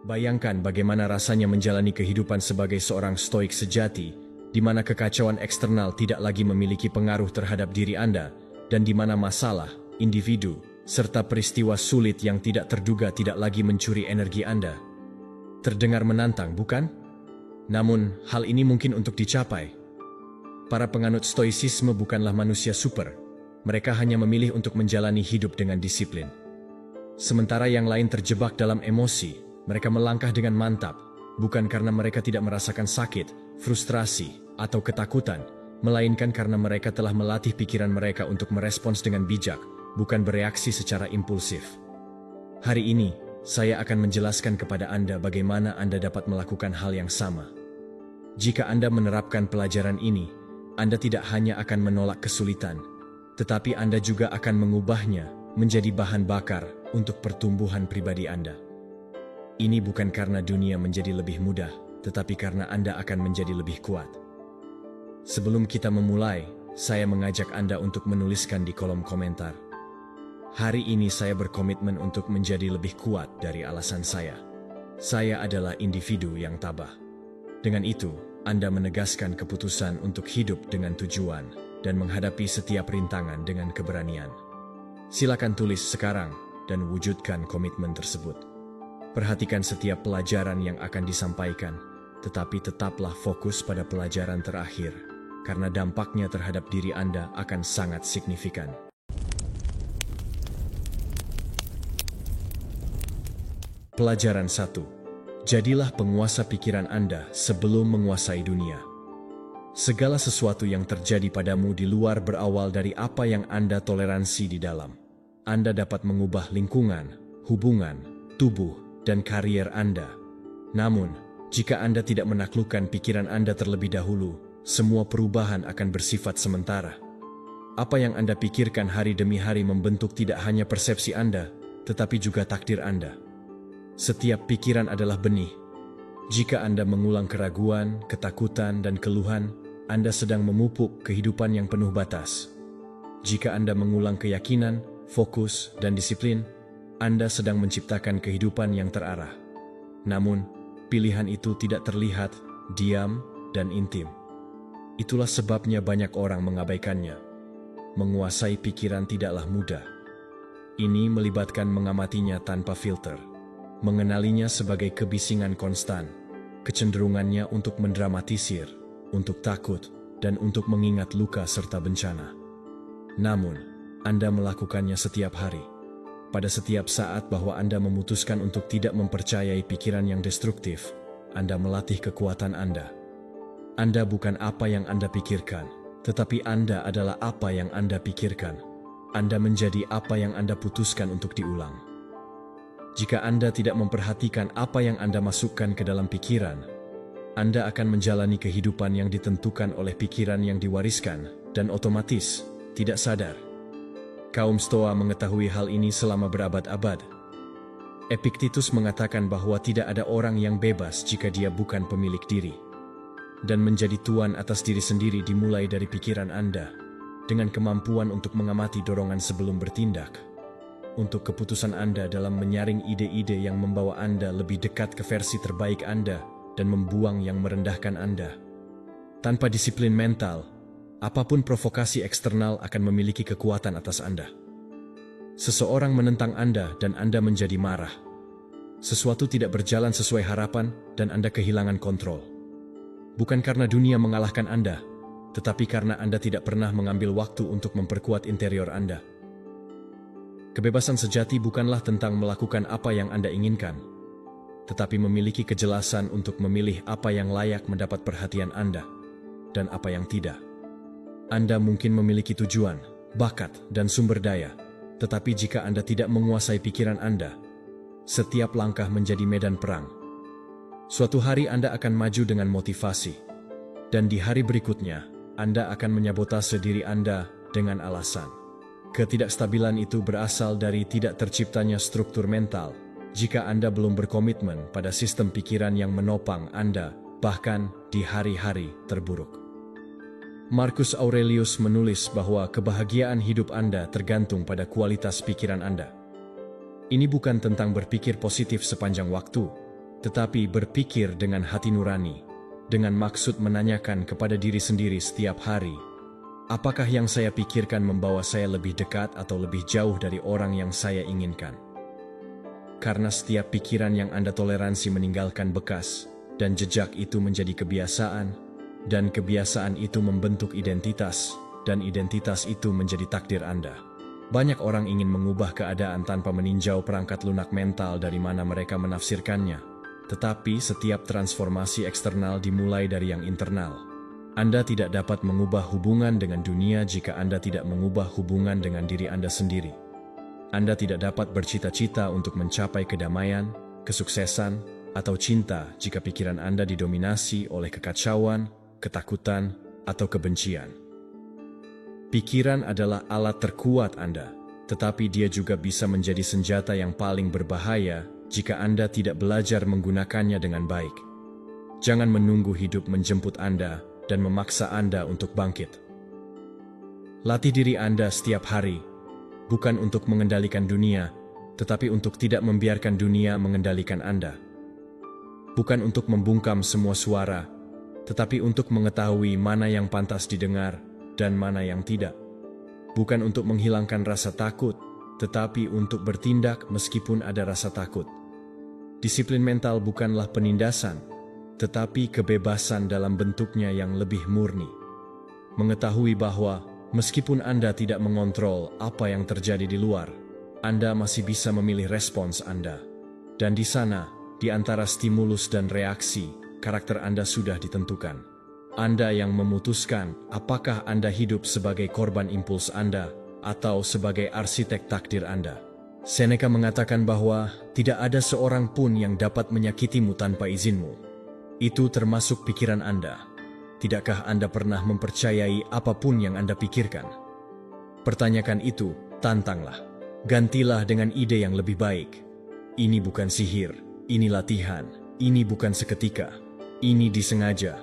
Bayangkan bagaimana rasanya menjalani kehidupan sebagai seorang stoik sejati, di mana kekacauan eksternal tidak lagi memiliki pengaruh terhadap diri Anda, dan di mana masalah, individu, serta peristiwa sulit yang tidak terduga tidak lagi mencuri energi Anda. Terdengar menantang, bukan? Namun, hal ini mungkin untuk dicapai. Para penganut stoicisme bukanlah manusia super. Mereka hanya memilih untuk menjalani hidup dengan disiplin. Sementara yang lain terjebak dalam emosi, mereka melangkah dengan mantap, bukan karena mereka tidak merasakan sakit, frustrasi, atau ketakutan, melainkan karena mereka telah melatih pikiran mereka untuk merespons dengan bijak, bukan bereaksi secara impulsif. Hari ini, saya akan menjelaskan kepada Anda bagaimana Anda dapat melakukan hal yang sama. Jika Anda menerapkan pelajaran ini, Anda tidak hanya akan menolak kesulitan, tetapi Anda juga akan mengubahnya menjadi bahan bakar untuk pertumbuhan pribadi Anda. Ini bukan karena dunia menjadi lebih mudah, tetapi karena Anda akan menjadi lebih kuat. Sebelum kita memulai, saya mengajak Anda untuk menuliskan di kolom komentar. Hari ini saya berkomitmen untuk menjadi lebih kuat dari alasan saya. Saya adalah individu yang tabah. Dengan itu, Anda menegaskan keputusan untuk hidup dengan tujuan dan menghadapi setiap rintangan dengan keberanian. Silakan tulis sekarang dan wujudkan komitmen tersebut. Perhatikan setiap pelajaran yang akan disampaikan, tetapi tetaplah fokus pada pelajaran terakhir, karena dampaknya terhadap diri Anda akan sangat signifikan. Pelajaran 1. Jadilah penguasa pikiran Anda sebelum menguasai dunia. Segala sesuatu yang terjadi padamu di luar berawal dari apa yang Anda toleransi di dalam. Anda dapat mengubah lingkungan, hubungan, tubuh, dan karier Anda. Namun, jika Anda tidak menaklukkan pikiran Anda terlebih dahulu, semua perubahan akan bersifat sementara. Apa yang Anda pikirkan hari demi hari membentuk tidak hanya persepsi Anda, tetapi juga takdir Anda. Setiap pikiran adalah benih. Jika Anda mengulang keraguan, ketakutan, dan keluhan, Anda sedang memupuk kehidupan yang penuh batas. Jika Anda mengulang keyakinan, fokus, dan disiplin, Anda sedang menciptakan kehidupan yang terarah. Namun, pilihan itu tidak terlihat, diam, dan intim. Itulah sebabnya banyak orang mengabaikannya. Menguasai pikiran tidaklah mudah. Ini melibatkan mengamatinya tanpa filter, mengenalinya sebagai kebisingan konstan, kecenderungannya untuk mendramatisir, untuk takut, dan untuk mengingat luka serta bencana. Namun, Anda melakukannya setiap hari. Pada setiap saat bahwa Anda memutuskan untuk tidak mempercayai pikiran yang destruktif, Anda melatih kekuatan Anda. Anda bukan apa yang Anda pikirkan, tetapi Anda adalah apa yang Anda pikirkan. Anda menjadi apa yang Anda putuskan untuk diulang. Jika Anda tidak memperhatikan apa yang Anda masukkan ke dalam pikiran, Anda akan menjalani kehidupan yang ditentukan oleh pikiran yang diwariskan dan otomatis tidak sadar. Kaum Stoa mengetahui hal ini selama berabad-abad. Epictetus mengatakan bahwa tidak ada orang yang bebas jika dia bukan pemilik diri. Dan menjadi tuan atas diri sendiri dimulai dari pikiran Anda, dengan kemampuan untuk mengamati dorongan sebelum bertindak. Untuk keputusan Anda dalam menyaring ide-ide yang membawa Anda lebih dekat ke versi terbaik Anda dan membuang yang merendahkan Anda. Tanpa disiplin mental, apapun provokasi eksternal akan memiliki kekuatan atas Anda. Seseorang menentang Anda dan Anda menjadi marah. Sesuatu tidak berjalan sesuai harapan dan Anda kehilangan kontrol. Bukan karena dunia mengalahkan Anda, tetapi karena Anda tidak pernah mengambil waktu untuk memperkuat interior Anda. Kebebasan sejati bukanlah tentang melakukan apa yang Anda inginkan, tetapi memiliki kejelasan untuk memilih apa yang layak mendapat perhatian Anda dan apa yang tidak. Anda mungkin memiliki tujuan, bakat, dan sumber daya, tetapi jika Anda tidak menguasai pikiran Anda, setiap langkah menjadi medan perang. Suatu hari Anda akan maju dengan motivasi, dan di hari berikutnya, Anda akan menyabotase diri Anda dengan alasan. Ketidakstabilan itu berasal dari tidak terciptanya struktur mental. Jika Anda belum berkomitmen pada sistem pikiran yang menopang Anda, bahkan di hari-hari terburuk. Marcus Aurelius menulis bahwa kebahagiaan hidup Anda tergantung pada kualitas pikiran Anda. Ini bukan tentang berpikir positif sepanjang waktu, tetapi berpikir dengan hati nurani, dengan maksud menanyakan kepada diri sendiri setiap hari, apakah yang saya pikirkan membawa saya lebih dekat atau lebih jauh dari orang yang saya inginkan? Karena setiap pikiran yang Anda toleransi meninggalkan bekas, dan jejak itu menjadi kebiasaan, dan kebiasaan itu membentuk identitas, dan identitas itu menjadi takdir Anda. Banyak orang ingin mengubah keadaan tanpa meninjau perangkat lunak mental dari mana mereka menafsirkannya. Tetapi setiap transformasi eksternal dimulai dari yang internal. Anda tidak dapat mengubah hubungan dengan dunia jika Anda tidak mengubah hubungan dengan diri Anda sendiri. Anda tidak dapat bercita-cita untuk mencapai kedamaian, kesuksesan, atau cinta jika pikiran Anda didominasi oleh kekacauan, ketakutan, atau kebencian. Pikiran adalah alat terkuat Anda, tetapi dia juga bisa menjadi senjata yang paling berbahaya jika Anda tidak belajar menggunakannya dengan baik. Jangan menunggu hidup menjemput Anda dan memaksa Anda untuk bangkit. Latih diri Anda setiap hari, bukan untuk mengendalikan dunia, tetapi untuk tidak membiarkan dunia mengendalikan Anda. Bukan untuk membungkam semua suara, tetapi untuk mengetahui mana yang pantas didengar dan mana yang tidak. Bukan untuk menghilangkan rasa takut, tetapi untuk bertindak meskipun ada rasa takut. Disiplin mental bukanlah penindasan, tetapi kebebasan dalam bentuknya yang lebih murni. Mengetahui bahwa meskipun Anda tidak mengontrol apa yang terjadi di luar, Anda masih bisa memilih respons Anda. Dan di sana, di antara stimulus dan reaksi, karakter Anda sudah ditentukan. Anda yang memutuskan apakah Anda hidup sebagai korban impuls Anda atau sebagai arsitek takdir Anda. Seneca mengatakan bahwa tidak ada seorang pun yang dapat menyakitimu tanpa izinmu. Itu termasuk pikiran Anda. Tidakkah Anda pernah mempercayai apapun yang Anda pikirkan? Pertanyakan itu, tantanglah. Gantilah dengan ide yang lebih baik. Ini bukan sihir. Ini latihan, ini bukan seketika, ini disengaja.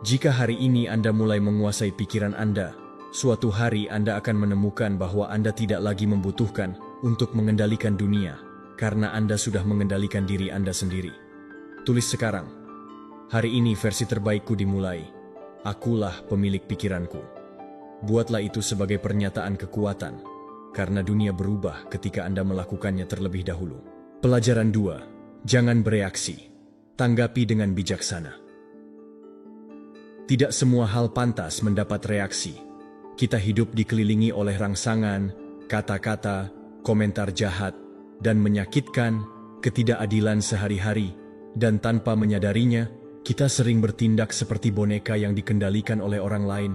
Jika hari ini Anda mulai menguasai pikiran Anda, suatu hari Anda akan menemukan bahwa Anda tidak lagi membutuhkan untuk mengendalikan dunia, karena Anda sudah mengendalikan diri Anda sendiri. Tulis sekarang, hari ini versi terbaikku dimulai, akulah pemilik pikiranku. Buatlah itu sebagai pernyataan kekuatan, karena dunia berubah ketika Anda melakukannya terlebih dahulu. Pelajaran 2. Jangan bereaksi, tanggapi dengan bijaksana. Tidak semua hal pantas mendapat reaksi. Kita hidup dikelilingi oleh rangsangan, kata-kata, komentar jahat, dan menyakitkan, ketidakadilan sehari-hari, dan tanpa menyadarinya, kita sering bertindak seperti boneka yang dikendalikan oleh orang lain.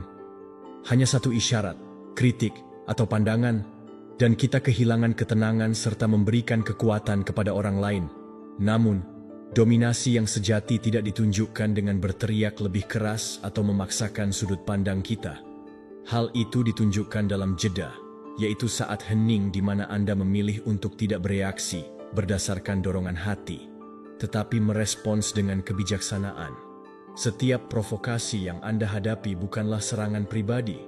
Hanya satu isyarat, kritik, atau pandangan, dan kita kehilangan ketenangan serta memberikan kekuatan kepada orang lain. Namun, dominasi yang sejati tidak ditunjukkan dengan berteriak lebih keras atau memaksakan sudut pandang kita. Hal itu ditunjukkan dalam jeda, yaitu saat hening di mana Anda memilih untuk tidak bereaksi berdasarkan dorongan hati, tetapi merespons dengan kebijaksanaan. Setiap provokasi yang Anda hadapi bukanlah serangan pribadi,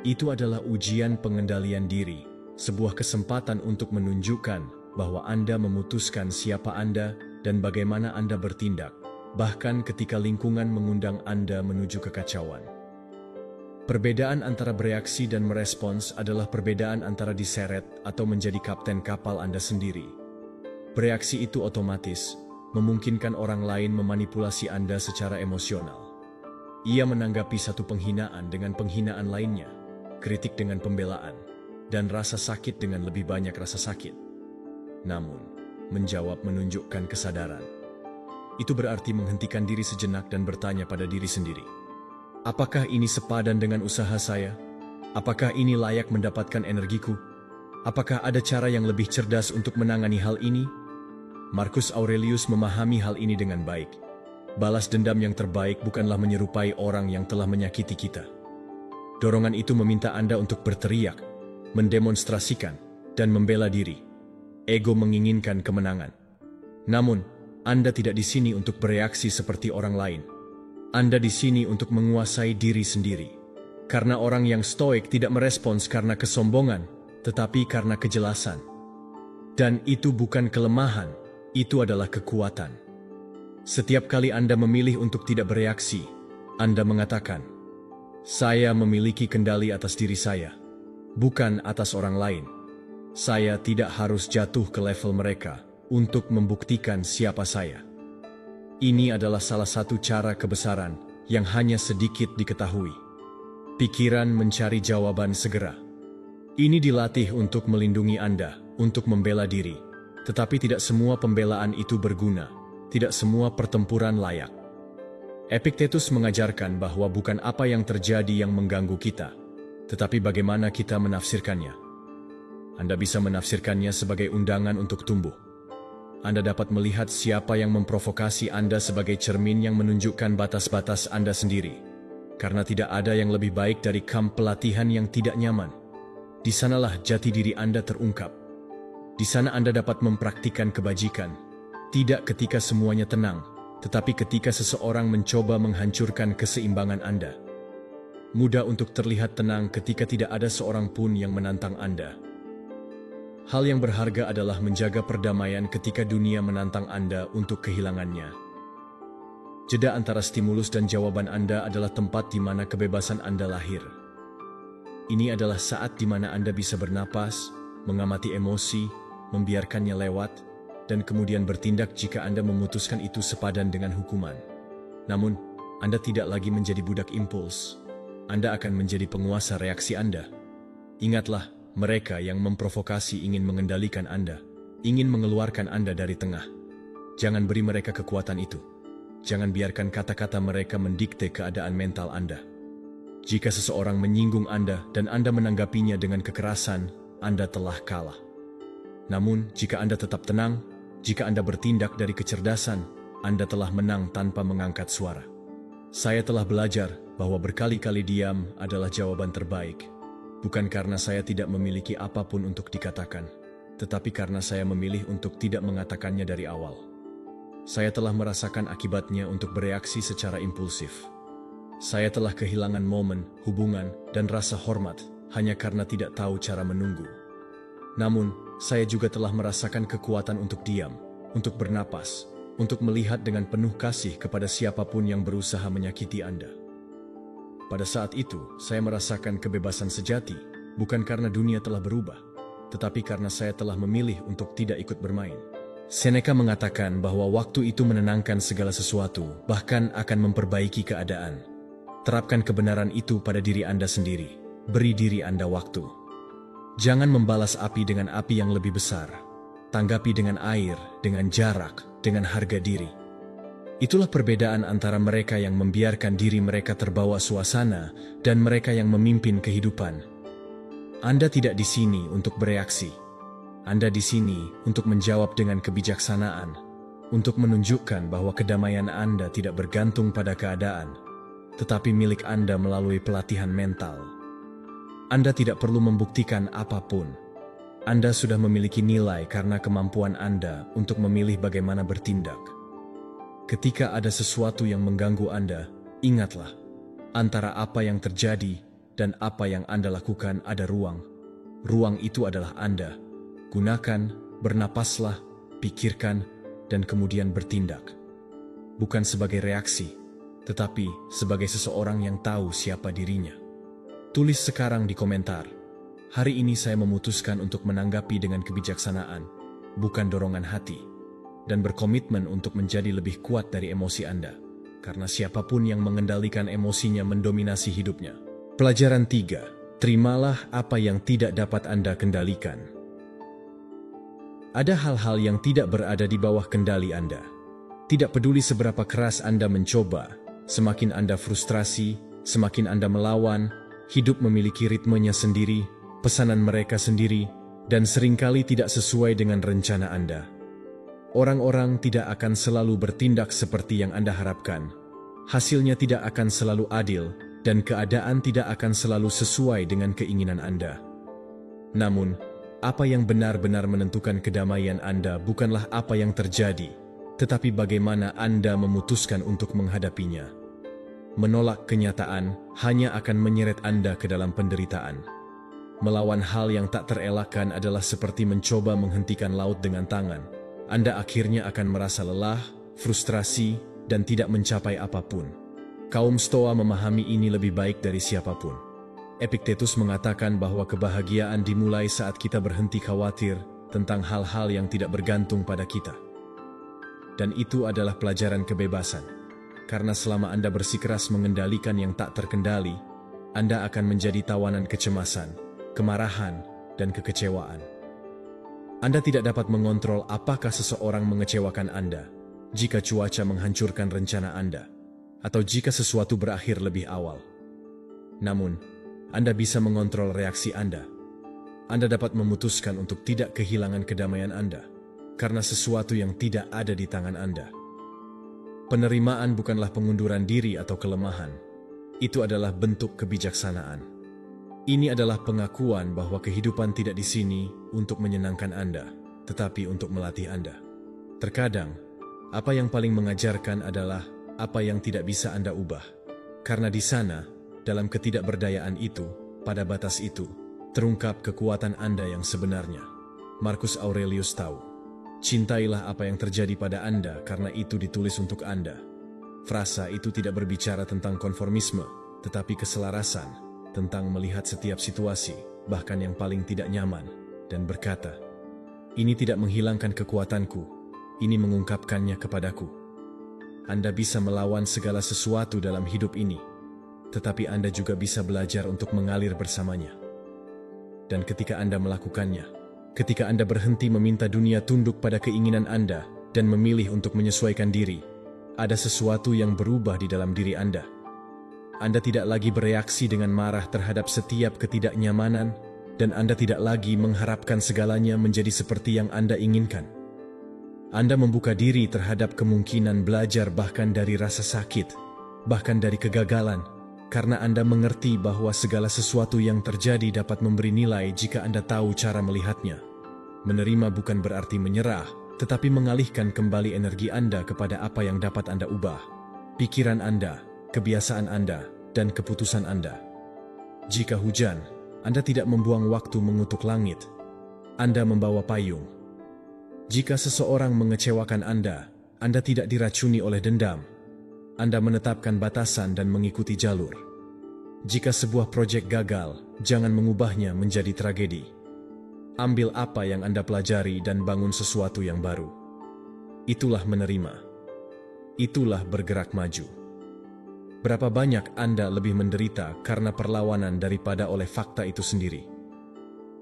itu adalah ujian pengendalian diri, sebuah kesempatan untuk menunjukkan bahwa Anda memutuskan siapa Anda dan bagaimana Anda bertindak, bahkan ketika lingkungan mengundang Anda menuju kekacauan. Perbedaan antara bereaksi dan merespons adalah perbedaan antara diseret atau menjadi kapten kapal Anda sendiri. Bereaksi itu otomatis, memungkinkan orang lain memanipulasi Anda secara emosional. Ia menanggapi satu penghinaan dengan penghinaan lainnya, kritik dengan pembelaan, dan rasa sakit dengan lebih banyak rasa sakit. Namun, menjawab menunjukkan kesadaran. Itu berarti menghentikan diri sejenak dan bertanya pada diri sendiri. Apakah ini sepadan dengan usaha saya? Apakah ini layak mendapatkan energiku? Apakah ada cara yang lebih cerdas untuk menangani hal ini? Marcus Aurelius memahami hal ini dengan baik. Balas dendam yang terbaik bukanlah menyerupai orang yang telah menyakiti kita. Dorongan itu meminta Anda untuk berteriak, mendemonstrasikan, dan membela diri. Ego menginginkan kemenangan. Namun, Anda tidak di sini untuk bereaksi seperti orang lain. Anda di sini untuk menguasai diri sendiri. Karena orang yang stoik tidak merespons karena kesombongan, tetapi karena kejelasan. Dan itu bukan kelemahan, itu adalah kekuatan. Setiap kali Anda memilih untuk tidak bereaksi, Anda mengatakan, "Saya memiliki kendali atas diri saya, bukan atas orang lain. Saya tidak harus jatuh ke level mereka untuk membuktikan siapa saya." Ini adalah salah satu cara kebesaran yang hanya sedikit diketahui. Pikiran mencari jawaban segera. Ini dilatih untuk melindungi Anda, untuk membela diri. Tetapi tidak semua pembelaan itu berguna. Tidak semua pertempuran layak. Epictetus mengajarkan bahwa bukan apa yang terjadi yang mengganggu kita, tetapi bagaimana kita menafsirkannya. Anda bisa menafsirkannya sebagai undangan untuk tumbuh. Anda dapat melihat siapa yang memprovokasi Anda sebagai cermin yang menunjukkan batas-batas Anda sendiri. Karena tidak ada yang lebih baik dari kamp pelatihan yang tidak nyaman. Di sanalah jati diri Anda terungkap. Di sana Anda dapat mempraktikkan kebajikan. Tidak ketika semuanya tenang, tetapi ketika seseorang mencoba menghancurkan keseimbangan Anda. Mudah untuk terlihat tenang ketika tidak ada seorang pun yang menantang Anda. Hal yang berharga adalah menjaga perdamaian ketika dunia menantang Anda untuk kehilangannya. Jeda antara stimulus dan jawaban Anda adalah tempat di mana kebebasan Anda lahir. Ini adalah saat di mana Anda bisa bernapas, mengamati emosi, membiarkannya lewat, dan kemudian bertindak jika Anda memutuskan itu sepadan dengan hukuman. Namun, Anda tidak lagi menjadi budak impuls. Anda akan menjadi penguasa reaksi Anda. Ingatlah, mereka yang memprovokasi ingin mengendalikan Anda, ingin mengeluarkan Anda dari tengah. Jangan beri mereka kekuatan itu. Jangan biarkan kata-kata mereka mendikte keadaan mental Anda. Jika seseorang menyinggung Anda dan Anda menanggapinya dengan kekerasan, Anda telah kalah. Namun, jika Anda tetap tenang, jika Anda bertindak dari kecerdasan, Anda telah menang tanpa mengangkat suara. Saya telah belajar bahwa berkali-kali diam adalah jawaban terbaik. Bukan karena saya tidak memiliki apapun untuk dikatakan, tetapi karena saya memilih untuk tidak mengatakannya dari awal. Saya telah merasakan akibatnya untuk bereaksi secara impulsif. Saya telah kehilangan momen, hubungan, dan rasa hormat hanya karena tidak tahu cara menunggu. Namun, saya juga telah merasakan kekuatan untuk diam, untuk bernapas, untuk melihat dengan penuh kasih kepada siapapun yang berusaha menyakiti Anda. Pada saat itu, saya merasakan kebebasan sejati, bukan karena dunia telah berubah, tetapi karena saya telah memilih untuk tidak ikut bermain. Seneca mengatakan bahwa waktu itu menenangkan segala sesuatu, bahkan akan memperbaiki keadaan. Terapkan kebenaran itu pada diri Anda sendiri. Beri diri Anda waktu. Jangan membalas api dengan api yang lebih besar. Tanggapi dengan air, dengan jarak, dengan harga diri. Itulah perbedaan antara mereka yang membiarkan diri mereka terbawa suasana dan mereka yang memimpin kehidupan. Anda tidak di sini untuk bereaksi. Anda di sini untuk menjawab dengan kebijaksanaan, untuk menunjukkan bahwa kedamaian Anda tidak bergantung pada keadaan, tetapi milik Anda melalui pelatihan mental. Anda tidak perlu membuktikan apapun. Anda sudah memiliki nilai karena kemampuan Anda untuk memilih bagaimana bertindak. Ketika ada sesuatu yang mengganggu Anda, ingatlah, antara apa yang terjadi dan apa yang Anda lakukan ada ruang. Ruang itu adalah Anda. Gunakan, bernapaslah, pikirkan, dan kemudian bertindak. Bukan sebagai reaksi, tetapi sebagai seseorang yang tahu siapa dirinya. Tulis sekarang di komentar, hari ini saya memutuskan untuk menanggapi dengan kebijaksanaan, bukan dorongan hati, dan berkomitmen untuk menjadi lebih kuat dari emosi Anda, karena siapapun yang mengendalikan emosinya mendominasi hidupnya. Pelajaran 3. Terimalah apa yang tidak dapat Anda kendalikan. Ada hal-hal yang tidak berada di bawah kendali Anda. Tidak peduli seberapa keras Anda mencoba, semakin Anda frustrasi, semakin Anda melawan. Hidup memiliki ritmenya sendiri, pesanan mereka sendiri, dan seringkali tidak sesuai dengan rencana Anda. Orang-orang tidak akan selalu bertindak seperti yang Anda harapkan. Hasilnya tidak akan selalu adil, dan keadaan tidak akan selalu sesuai dengan keinginan Anda. Namun, apa yang benar-benar menentukan kedamaian Anda bukanlah apa yang terjadi, tetapi bagaimana Anda memutuskan untuk menghadapinya. Menolak kenyataan hanya akan menyeret Anda ke dalam penderitaan. Melawan hal yang tak terelakkan adalah seperti mencoba menghentikan laut dengan tangan. Anda akhirnya akan merasa lelah, frustrasi, dan tidak mencapai apapun. Kaum Stoa memahami ini lebih baik dari siapapun. Epictetus mengatakan bahwa kebahagiaan dimulai saat kita berhenti khawatir tentang hal-hal yang tidak bergantung pada kita. Dan itu adalah pelajaran kebebasan. Karena selama Anda bersikeras mengendalikan yang tak terkendali, Anda akan menjadi tawanan kecemasan, kemarahan, dan kekecewaan. Anda tidak dapat mengontrol apakah seseorang mengecewakan Anda, jika cuaca menghancurkan rencana Anda, atau jika sesuatu berakhir lebih awal. Namun, Anda bisa mengontrol reaksi Anda. Anda dapat memutuskan untuk tidak kehilangan kedamaian Anda, karena sesuatu yang tidak ada di tangan Anda. Penerimaan bukanlah pengunduran diri atau kelemahan. Itu adalah bentuk kebijaksanaan. Ini adalah pengakuan bahwa kehidupan tidak di sini untuk menyenangkan Anda, tetapi untuk melatih Anda. Terkadang, apa yang paling mengajarkan adalah apa yang tidak bisa Anda ubah. Karena di sana, dalam ketidakberdayaan itu, pada batas itu, terungkap kekuatan Anda yang sebenarnya. Marcus Aurelius tahu. Cintailah apa yang terjadi pada Anda karena itu ditulis untuk Anda. Frasa itu tidak berbicara tentang konformisme, tetapi keselarasan, tentang melihat setiap situasi, bahkan yang paling tidak nyaman, dan berkata, "Ini tidak menghilangkan kekuatanku, ini mengungkapkannya kepadaku." Anda bisa melawan segala sesuatu dalam hidup ini, tetapi Anda juga bisa belajar untuk mengalir bersamanya. Dan ketika Anda melakukannya, ketika Anda berhenti meminta dunia tunduk pada keinginan Anda dan memilih untuk menyesuaikan diri, ada sesuatu yang berubah di dalam diri Anda. Anda tidak lagi bereaksi dengan marah terhadap setiap ketidaknyamanan, dan Anda tidak lagi mengharapkan segalanya menjadi seperti yang Anda inginkan. Anda membuka diri terhadap kemungkinan belajar bahkan dari rasa sakit, bahkan dari kegagalan, karena Anda mengerti bahwa segala sesuatu yang terjadi dapat memberi nilai jika Anda tahu cara melihatnya. Menerima bukan berarti menyerah, tetapi mengalihkan kembali energi Anda kepada apa yang dapat Anda ubah. Pikiran Anda, kebiasaan Anda, dan keputusan Anda. Jika hujan, Anda tidak membuang waktu mengutuk langit. Anda membawa payung. Jika seseorang mengecewakan Anda tidak diracuni oleh dendam. Anda menetapkan batasan dan mengikuti jalur. Jika sebuah proyek gagal, jangan mengubahnya menjadi tragedi. Ambil apa yang Anda pelajari dan bangun sesuatu yang baru. Itulah menerima. Itulah bergerak maju. Berapa banyak Anda lebih menderita karena perlawanan daripada oleh fakta itu sendiri?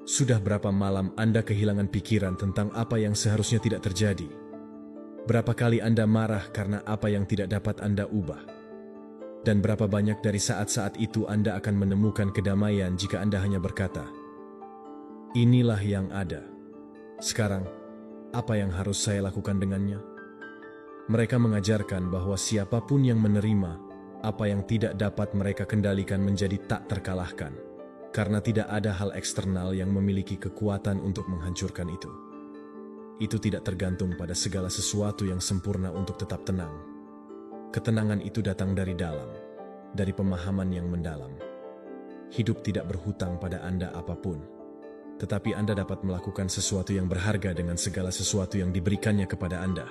Sudah berapa malam Anda kehilangan pikiran tentang apa yang seharusnya tidak terjadi? Berapa kali Anda marah karena apa yang tidak dapat Anda ubah? Dan berapa banyak dari saat-saat itu Anda akan menemukan kedamaian jika Anda hanya berkata, "Inilah yang ada. Sekarang, apa yang harus saya lakukan dengannya?" Mereka mengajarkan bahwa siapapun yang menerima apa yang tidak dapat mereka kendalikan menjadi tak terkalahkan, karena tidak ada hal eksternal yang memiliki kekuatan untuk menghancurkan itu. Itu tidak tergantung pada segala sesuatu yang sempurna untuk tetap tenang. Ketenangan itu datang dari dalam, dari pemahaman yang mendalam. Hidup tidak berhutang pada Anda apapun, tetapi Anda dapat melakukan sesuatu yang berharga dengan segala sesuatu yang diberikannya kepada Anda.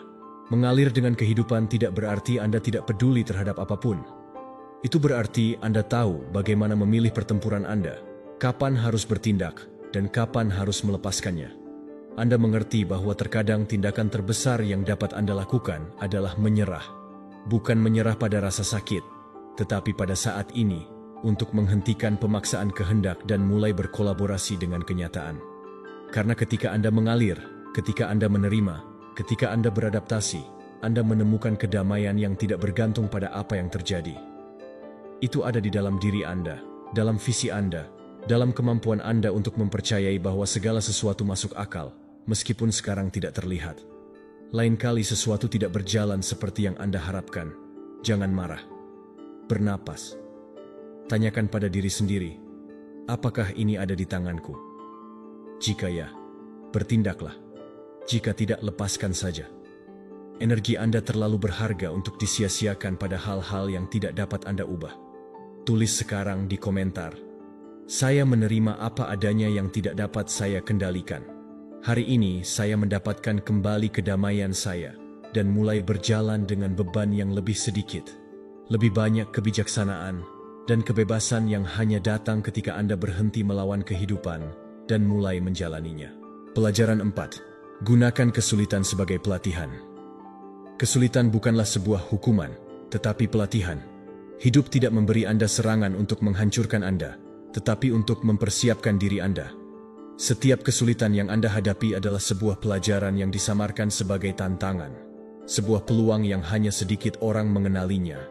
Mengalir dengan kehidupan tidak berarti Anda tidak peduli terhadap apapun. Itu berarti Anda tahu bagaimana memilih pertempuran Anda, kapan harus bertindak, dan kapan harus melepaskannya. Anda mengerti bahwa terkadang tindakan terbesar yang dapat Anda lakukan adalah menyerah. Bukan menyerah pada rasa sakit, tetapi pada saat ini, untuk menghentikan pemaksaan kehendak dan mulai berkolaborasi dengan kenyataan. Karena ketika Anda mengalir, ketika Anda menerima, ketika Anda beradaptasi, Anda menemukan kedamaian yang tidak bergantung pada apa yang terjadi. Itu ada di dalam diri Anda, dalam visi Anda, dalam kemampuan Anda untuk mempercayai bahwa segala sesuatu masuk akal, meskipun sekarang tidak terlihat. Lain kali sesuatu tidak berjalan seperti yang Anda harapkan. Jangan marah. Bernapas. Tanyakan pada diri sendiri, apakah ini ada di tanganku? Jika ya, bertindaklah. Jika tidak, lepaskan saja. Energi Anda terlalu berharga untuk disia-siakan pada hal-hal yang tidak dapat Anda ubah. Tulis sekarang di komentar, "Saya menerima apa adanya yang tidak dapat saya kendalikan. Hari ini saya mendapatkan kembali kedamaian saya." dan mulai berjalan dengan beban yang lebih sedikit. Lebih banyak kebijaksanaan dan kebebasan yang hanya datang ketika Anda berhenti melawan kehidupan dan mulai menjalaninya. Pelajaran 4. Gunakan kesulitan sebagai pelatihan. Kesulitan bukanlah sebuah hukuman, tetapi pelatihan. Hidup tidak memberi Anda serangan untuk menghancurkan Anda, tetapi untuk mempersiapkan diri Anda. Setiap kesulitan yang Anda hadapi adalah sebuah pelajaran yang disamarkan sebagai tantangan. Sebuah peluang yang hanya sedikit orang mengenalinya,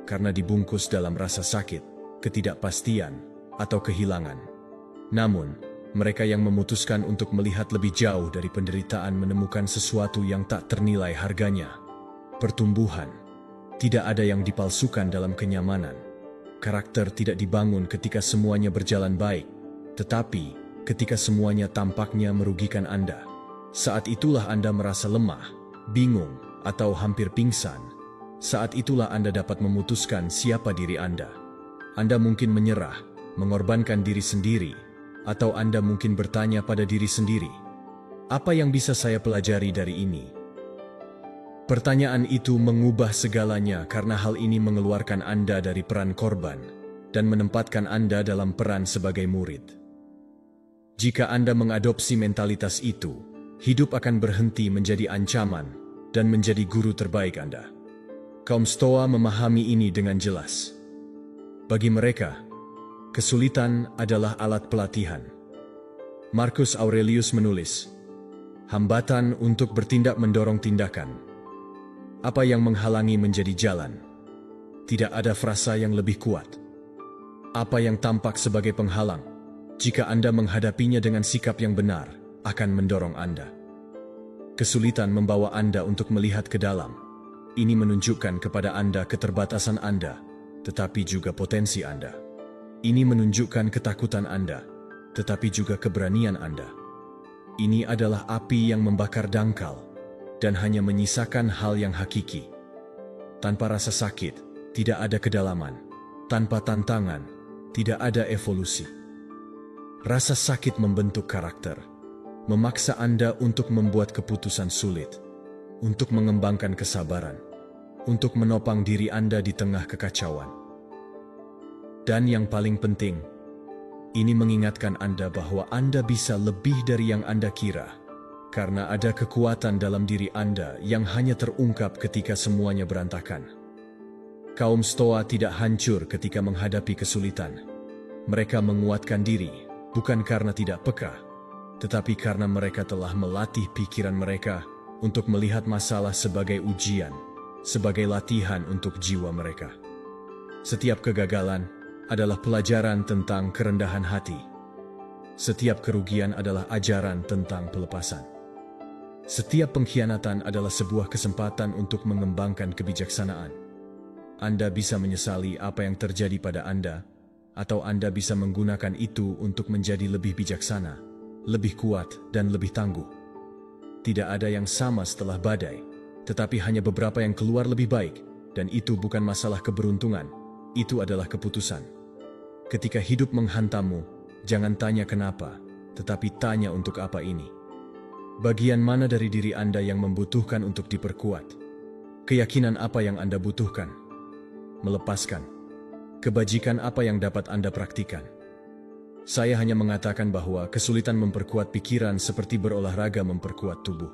karena dibungkus dalam rasa sakit, ketidakpastian, atau kehilangan. Namun, mereka yang memutuskan untuk melihat lebih jauh dari penderitaan menemukan sesuatu yang tak ternilai harganya. Pertumbuhan. Tidak ada yang dipalsukan dalam kenyamanan. Karakter tidak dibangun ketika semuanya berjalan baik, tetapi ketika semuanya tampaknya merugikan Anda. Saat itulah Anda merasa lemah, bingung, atau hampir pingsan. Saat itulah Anda dapat memutuskan siapa diri Anda. Anda mungkin menyerah, mengorbankan diri sendiri, atau Anda mungkin bertanya pada diri sendiri, apa yang bisa saya pelajari dari ini? Pertanyaan itu mengubah segalanya karena hal ini mengeluarkan Anda dari peran korban dan menempatkan Anda dalam peran sebagai murid. Jika Anda mengadopsi mentalitas itu, hidup akan berhenti menjadi ancaman dan menjadi guru terbaik Anda. Kaum Stoa memahami ini dengan jelas. Bagi mereka, kesulitan adalah alat pelatihan. Marcus Aurelius menulis, hambatan untuk bertindak mendorong tindakan. Apa yang menghalangi menjadi jalan? Tidak ada frasa yang lebih kuat. Apa yang tampak sebagai penghalang, jika Anda menghadapinya dengan sikap yang benar, akan mendorong Anda. Kesulitan membawa Anda untuk melihat ke dalam. Ini menunjukkan kepada Anda keterbatasan Anda, tetapi juga potensi Anda. Ini menunjukkan ketakutan Anda, tetapi juga keberanian Anda. Ini adalah api yang membakar dangkal, dan hanya menyisakan hal yang hakiki. Tanpa rasa sakit, tidak ada kedalaman. Tanpa tantangan, tidak ada evolusi. Rasa sakit membentuk karakter, memaksa Anda untuk membuat keputusan sulit, untuk mengembangkan kesabaran, untuk menopang diri Anda di tengah kekacauan. Dan yang paling penting, ini mengingatkan Anda bahwa Anda bisa lebih dari yang Anda kira, karena ada kekuatan dalam diri Anda yang hanya terungkap ketika semuanya berantakan. Kaum Stoa tidak hancur ketika menghadapi kesulitan. Mereka menguatkan diri, bukan karena tidak peka, tetapi karena mereka telah melatih pikiran mereka untuk melihat masalah sebagai ujian, sebagai latihan untuk jiwa mereka. Setiap kegagalan adalah pelajaran tentang kerendahan hati. Setiap kerugian adalah ajaran tentang pelepasan. Setiap pengkhianatan adalah sebuah kesempatan untuk mengembangkan kebijaksanaan. Anda bisa menyesali apa yang terjadi pada Anda, atau Anda bisa menggunakan itu untuk menjadi lebih bijaksana, lebih kuat, dan lebih tangguh. Tidak ada yang sama setelah badai, tetapi hanya beberapa yang keluar lebih baik, dan itu bukan masalah keberuntungan, itu adalah keputusan. Ketika hidup menghantammu, jangan tanya kenapa, tetapi tanya untuk apa ini. Bagian mana dari diri Anda yang membutuhkan untuk diperkuat? Keyakinan apa yang Anda butuhkan? Melepaskan. Kebajikan apa yang dapat Anda praktikan? Saya hanya mengatakan bahwa kesulitan memperkuat pikiran seperti berolahraga memperkuat tubuh.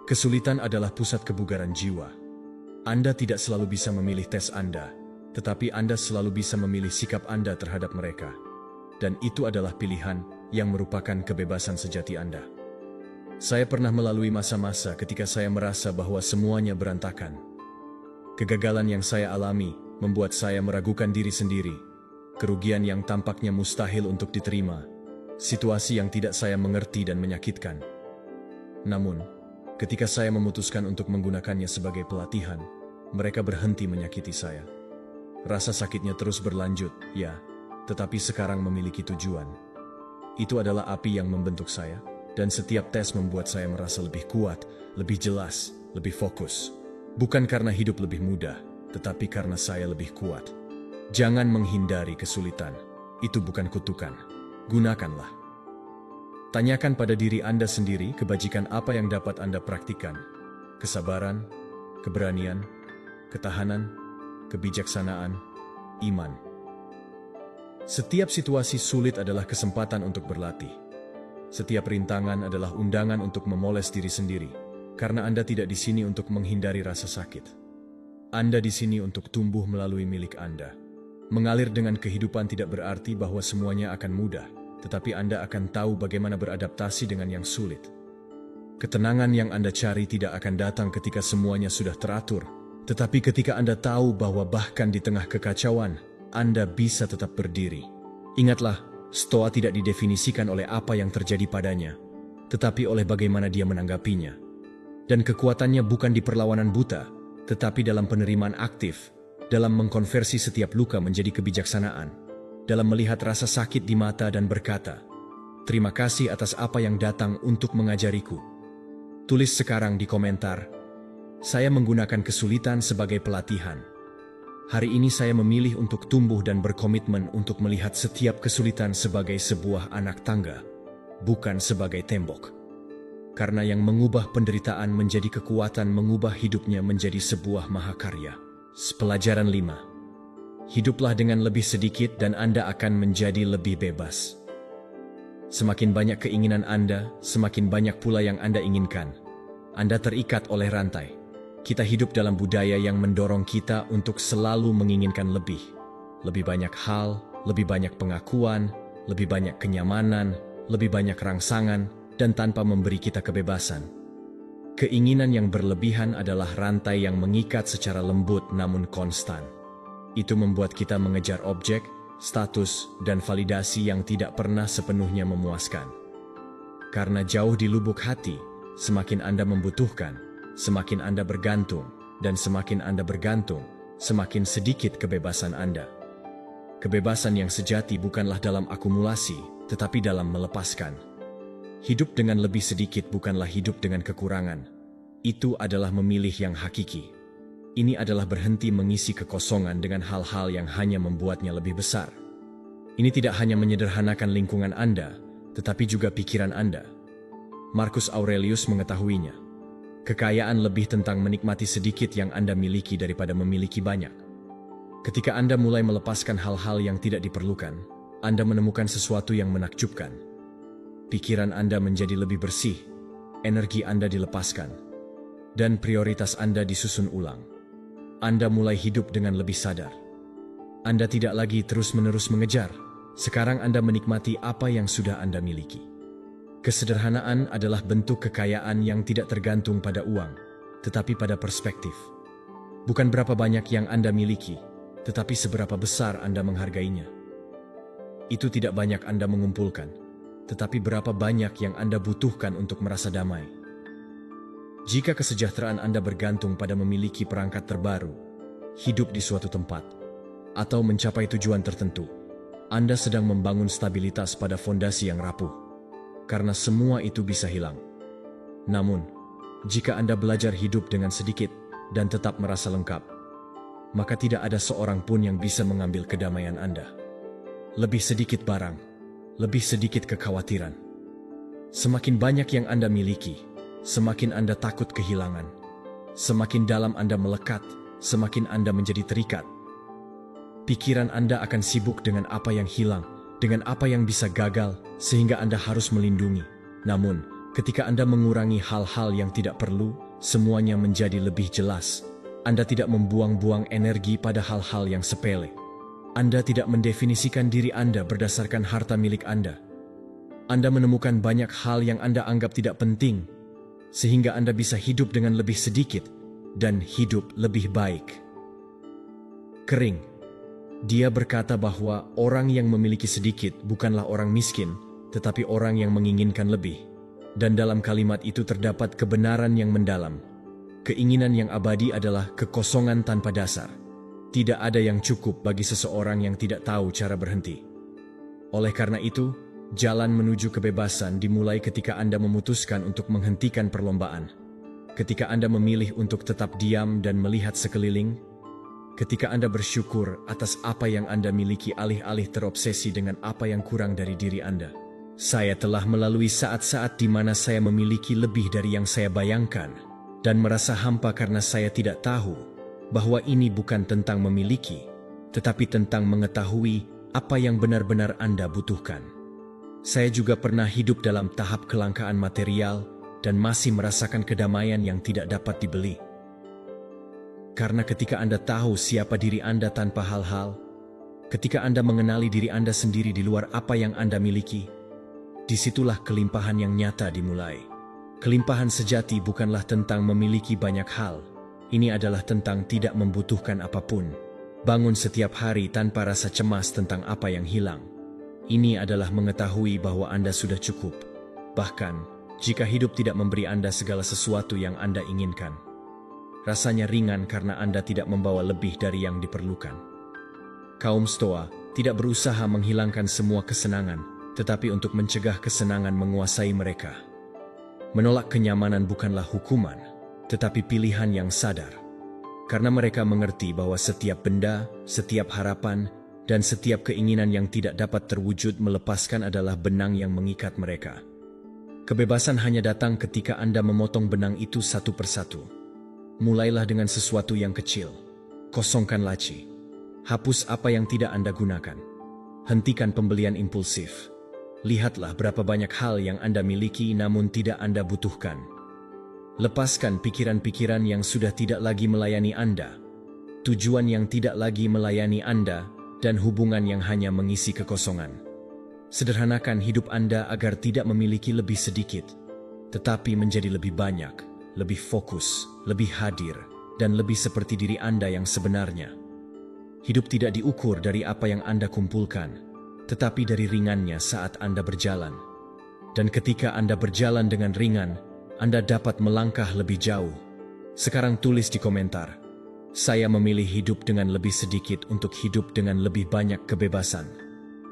Kesulitan adalah pusat kebugaran jiwa. Anda tidak selalu bisa memilih tes Anda, tetapi Anda selalu bisa memilih sikap Anda terhadap mereka. Dan itu adalah pilihan yang merupakan kebebasan sejati Anda. Saya pernah melalui masa-masa ketika saya merasa bahwa semuanya berantakan. Kegagalan yang saya alami membuat saya meragukan diri sendiri, kerugian yang tampaknya mustahil untuk diterima, situasi yang tidak saya mengerti dan menyakitkan. Namun, ketika saya memutuskan untuk menggunakannya sebagai pelatihan, mereka berhenti menyakiti saya. Rasa sakitnya terus berlanjut, ya, tetapi sekarang memiliki tujuan. Itu adalah api yang membentuk saya, dan setiap tes membuat saya merasa lebih kuat, lebih jelas, lebih fokus. Bukan karena hidup lebih mudah, tetapi karena saya lebih kuat. Jangan menghindari kesulitan. Itu bukan kutukan. Gunakanlah. Tanyakan pada diri Anda sendiri kebajikan apa yang dapat Anda praktikkan. kesabaran, keberanian, ketahanan, kebijaksanaan, iman. Setiap situasi sulit adalah kesempatan untuk berlatih. Setiap rintangan adalah undangan untuk memoles diri sendiri, karena Anda tidak di sini untuk menghindari rasa sakit. Anda di sini untuk tumbuh melalui milik Anda. Mengalir dengan kehidupan tidak berarti bahwa semuanya akan mudah, tetapi Anda akan tahu bagaimana beradaptasi dengan yang sulit. Ketenangan yang Anda cari tidak akan datang ketika semuanya sudah teratur, tetapi ketika Anda tahu bahwa bahkan di tengah kekacauan, Anda bisa tetap berdiri. Ingatlah, Stoa tidak didefinisikan oleh apa yang terjadi padanya, tetapi oleh bagaimana dia menanggapinya. Dan kekuatannya bukan di perlawanan buta, tetapi dalam penerimaan aktif, dalam mengkonversi setiap luka menjadi kebijaksanaan, dalam melihat rasa sakit di mata dan berkata, "Terima kasih atas apa yang datang untuk mengajariku." Tulis sekarang di komentar, "Saya menggunakan kesulitan sebagai pelatihan. Hari ini saya memilih untuk tumbuh dan berkomitmen untuk melihat setiap kesulitan sebagai sebuah anak tangga, bukan sebagai tembok." Karena yang mengubah penderitaan menjadi kekuatan mengubah hidupnya menjadi sebuah mahakarya. Pelajaran 5. Hiduplah dengan lebih sedikit dan Anda akan menjadi lebih bebas. Semakin banyak keinginan Anda, semakin banyak pula yang Anda inginkan. Anda terikat oleh rantai. Kita hidup dalam budaya yang mendorong kita untuk selalu menginginkan lebih. Lebih banyak hal, lebih banyak pengakuan, lebih banyak kenyamanan, lebih banyak rangsangan, dan tanpa memberi kita kebebasan. Keinginan yang berlebihan adalah rantai yang mengikat secara lembut namun konstan. Itu membuat kita mengejar objek, status, dan validasi yang tidak pernah sepenuhnya memuaskan. Karena jauh di lubuk hati, semakin Anda membutuhkan, semakin Anda bergantung, dan semakin Anda bergantung, semakin sedikit kebebasan Anda. Kebebasan yang sejati bukanlah dalam akumulasi, tetapi dalam melepaskan. Hidup dengan lebih sedikit bukanlah hidup dengan kekurangan. Itu adalah memilih yang hakiki. Ini adalah berhenti mengisi kekosongan dengan hal-hal yang hanya membuatnya lebih besar. Ini tidak hanya menyederhanakan lingkungan Anda, tetapi juga pikiran Anda. Marcus Aurelius mengetahuinya. Kekayaan lebih tentang menikmati sedikit yang Anda miliki daripada memiliki banyak. Ketika Anda mulai melepaskan hal-hal yang tidak diperlukan, Anda menemukan sesuatu yang menakjubkan. Pikiran Anda menjadi lebih bersih, energi Anda dilepaskan, dan prioritas Anda disusun ulang. Anda mulai hidup dengan lebih sadar. Anda tidak lagi terus-menerus mengejar, sekarang Anda menikmati apa yang sudah Anda miliki. Kesederhanaan adalah bentuk kekayaan yang tidak tergantung pada uang, tetapi pada perspektif. Bukan berapa banyak yang Anda miliki, tetapi seberapa besar Anda menghargainya. Itu tidak banyak Anda mengumpulkan, tetapi berapa banyak yang Anda butuhkan untuk merasa damai. Jika kesejahteraan Anda bergantung pada memiliki perangkat terbaru, hidup di suatu tempat, atau mencapai tujuan tertentu, Anda sedang membangun stabilitas pada fondasi yang rapuh, karena semua itu bisa hilang. Namun, jika Anda belajar hidup dengan sedikit dan tetap merasa lengkap, maka tidak ada seorang pun yang bisa mengambil kedamaian Anda. Lebih sedikit barang, lebih sedikit kekhawatiran. Semakin banyak yang Anda miliki, semakin Anda takut kehilangan. Semakin dalam Anda melekat, semakin Anda menjadi terikat. Pikiran Anda akan sibuk dengan apa yang hilang, dengan apa yang bisa gagal, sehingga Anda harus melindungi. Namun, ketika Anda mengurangi hal-hal yang tidak perlu, semuanya menjadi lebih jelas. Anda tidak membuang-buang energi pada hal-hal yang sepele. Anda tidak mendefinisikan diri Anda berdasarkan harta milik Anda. Anda menemukan banyak hal yang Anda anggap tidak penting, sehingga Anda bisa hidup dengan lebih sedikit dan hidup lebih baik. Kering. Dia berkata bahwa orang yang memiliki sedikit bukanlah orang miskin, tetapi orang yang menginginkan lebih. Dan dalam kalimat itu terdapat kebenaran yang mendalam. Keinginan yang abadi adalah kekosongan tanpa dasar. Tidak ada yang cukup bagi seseorang yang tidak tahu cara berhenti. Oleh karena itu, jalan menuju kebebasan dimulai ketika Anda memutuskan untuk menghentikan perlombaan. Ketika Anda memilih untuk tetap diam dan melihat sekeliling. Ketika Anda bersyukur atas apa yang Anda miliki alih-alih terobsesi dengan apa yang kurang dari diri Anda. Saya telah melalui saat-saat di mana saya memiliki lebih dari yang saya bayangkan. dan merasa hampa karena saya tidak tahu bahwa ini bukan tentang memiliki, tetapi tentang mengetahui apa yang benar-benar Anda butuhkan. Saya juga pernah hidup dalam tahap kelangkaan material dan masih merasakan kedamaian yang tidak dapat dibeli. Karena ketika Anda tahu siapa diri Anda tanpa hal-hal, ketika Anda mengenali diri Anda sendiri di luar apa yang Anda miliki, disitulah kelimpahan yang nyata dimulai. Kelimpahan sejati bukanlah tentang memiliki banyak hal. Ini adalah tentang tidak membutuhkan apapun. Bangun setiap hari tanpa rasa cemas tentang apa yang hilang. Ini adalah mengetahui bahwa Anda sudah cukup. Bahkan, jika hidup tidak memberi Anda segala sesuatu yang Anda inginkan. Rasanya ringan karena Anda tidak membawa lebih dari yang diperlukan. Kaum Stoa tidak berusaha menghilangkan semua kesenangan, tetapi untuk mencegah kesenangan menguasai mereka. Menolak kenyamanan bukanlah hukuman, tetapi pilihan yang sadar. Karena mereka mengerti bahwa setiap benda, setiap harapan, dan setiap keinginan yang tidak dapat terwujud melepaskan adalah benang yang mengikat mereka. Kebebasan hanya datang ketika Anda memotong benang itu satu persatu. Mulailah dengan sesuatu yang kecil. Kosongkan laci. Hapus apa yang tidak Anda gunakan. Hentikan pembelian impulsif. Lihatlah berapa banyak hal yang Anda miliki namun tidak Anda butuhkan. Lepaskan pikiran-pikiran yang sudah tidak lagi melayani Anda. Tujuan yang tidak lagi melayani Anda, dan hubungan yang hanya mengisi kekosongan. Sederhanakan hidup Anda agar tidak memiliki lebih sedikit, tetapi menjadi lebih banyak, lebih fokus, lebih hadir, dan lebih seperti diri Anda yang sebenarnya. Hidup tidak diukur dari apa yang Anda kumpulkan, tetapi dari ringannya saat Anda berjalan. Dan ketika Anda berjalan dengan ringan, Anda dapat melangkah lebih jauh. Sekarang tulis di komentar, saya memilih hidup dengan lebih sedikit untuk hidup dengan lebih banyak kebebasan.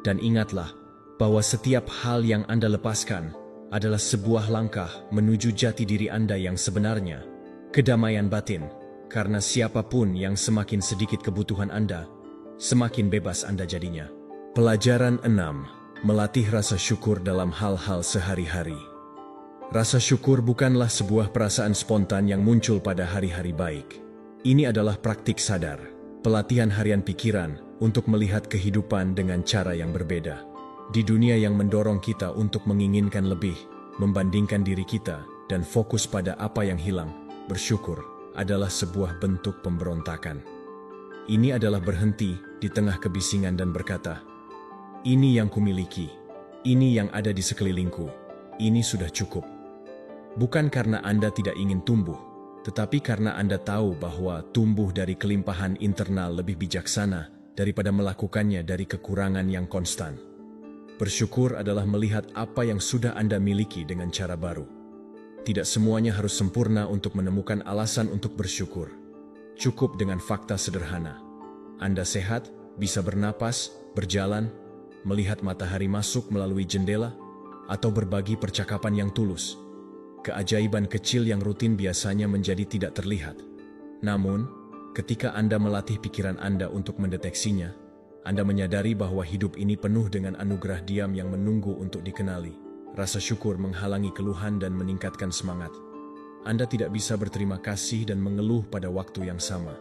Dan ingatlah bahwa setiap hal yang Anda lepaskan adalah sebuah langkah menuju jati diri Anda yang sebenarnya, kedamaian batin, karena siapapun yang semakin sedikit kebutuhan Anda, semakin bebas Anda jadinya. Pelajaran 6. Melatih rasa syukur dalam hal-hal sehari-hari. Rasa syukur bukanlah sebuah perasaan spontan yang muncul pada hari-hari baik. Ini adalah praktik sadar, pelatihan harian pikiran untuk melihat kehidupan dengan cara yang berbeda. Di dunia yang mendorong kita untuk menginginkan lebih, membandingkan diri kita, dan fokus pada apa yang hilang, bersyukur adalah sebuah bentuk pemberontakan. Ini adalah berhenti di tengah kebisingan dan berkata, ini yang kumiliki, ini yang ada di sekelilingku, ini sudah cukup. Bukan karena Anda tidak ingin tumbuh, tetapi karena Anda tahu bahwa tumbuh dari kelimpahan internal lebih bijaksana daripada melakukannya dari kekurangan yang konstan. Bersyukur adalah melihat apa yang sudah Anda miliki dengan cara baru. Tidak semuanya harus sempurna untuk menemukan alasan untuk bersyukur. Cukup dengan fakta sederhana. Anda sehat, bisa bernapas, berjalan, melihat matahari masuk melalui jendela, atau berbagi percakapan yang tulus. Keajaiban kecil yang rutin biasanya menjadi tidak terlihat. Namun, ketika Anda melatih pikiran Anda untuk mendeteksinya, Anda menyadari bahwa hidup ini penuh dengan anugerah diam yang menunggu untuk dikenali. Rasa syukur menghalangi keluhan dan meningkatkan semangat. Anda tidak bisa berterima kasih dan mengeluh pada waktu yang sama.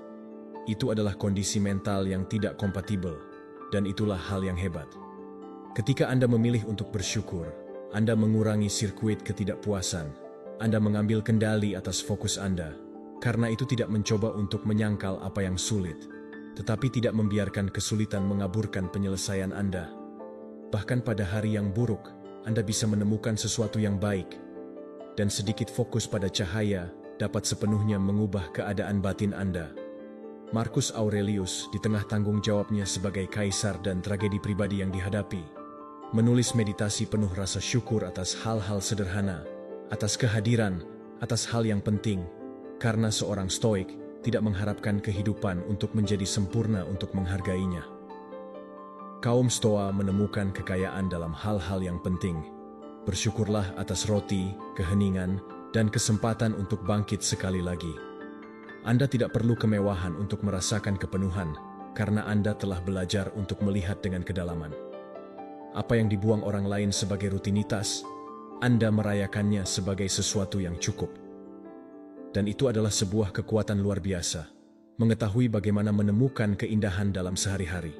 Itu adalah kondisi mental yang tidak kompatibel, dan itulah hal yang hebat. Ketika Anda memilih untuk bersyukur, Anda mengurangi sirkuit ketidakpuasan. Anda mengambil kendali atas fokus Anda, karena itu tidak mencoba untuk menyangkal apa yang sulit, tetapi tidak membiarkan kesulitan mengaburkan penyelesaian Anda. Bahkan pada hari yang buruk, Anda bisa menemukan sesuatu yang baik, dan sedikit fokus pada cahaya dapat sepenuhnya mengubah keadaan batin Anda. Marcus Aurelius, di tengah tanggung jawabnya sebagai kaisar dan tragedi pribadi yang dihadapi, menulis meditasi penuh rasa syukur atas hal-hal sederhana, atas kehadiran, atas hal yang penting, karena seorang stoik tidak mengharapkan kehidupan untuk menjadi sempurna untuk menghargainya. Kaum Stoa menemukan kekayaan dalam hal-hal yang penting. Bersyukurlah atas roti, keheningan, dan kesempatan untuk bangkit sekali lagi. Anda tidak perlu kemewahan untuk merasakan kepenuhan, karena Anda telah belajar untuk melihat dengan kedalaman. Apa yang dibuang orang lain sebagai rutinitas, Anda merayakannya sebagai sesuatu yang cukup. dan itu adalah sebuah kekuatan luar biasa. Mengetahui bagaimana menemukan keindahan dalam sehari-hari.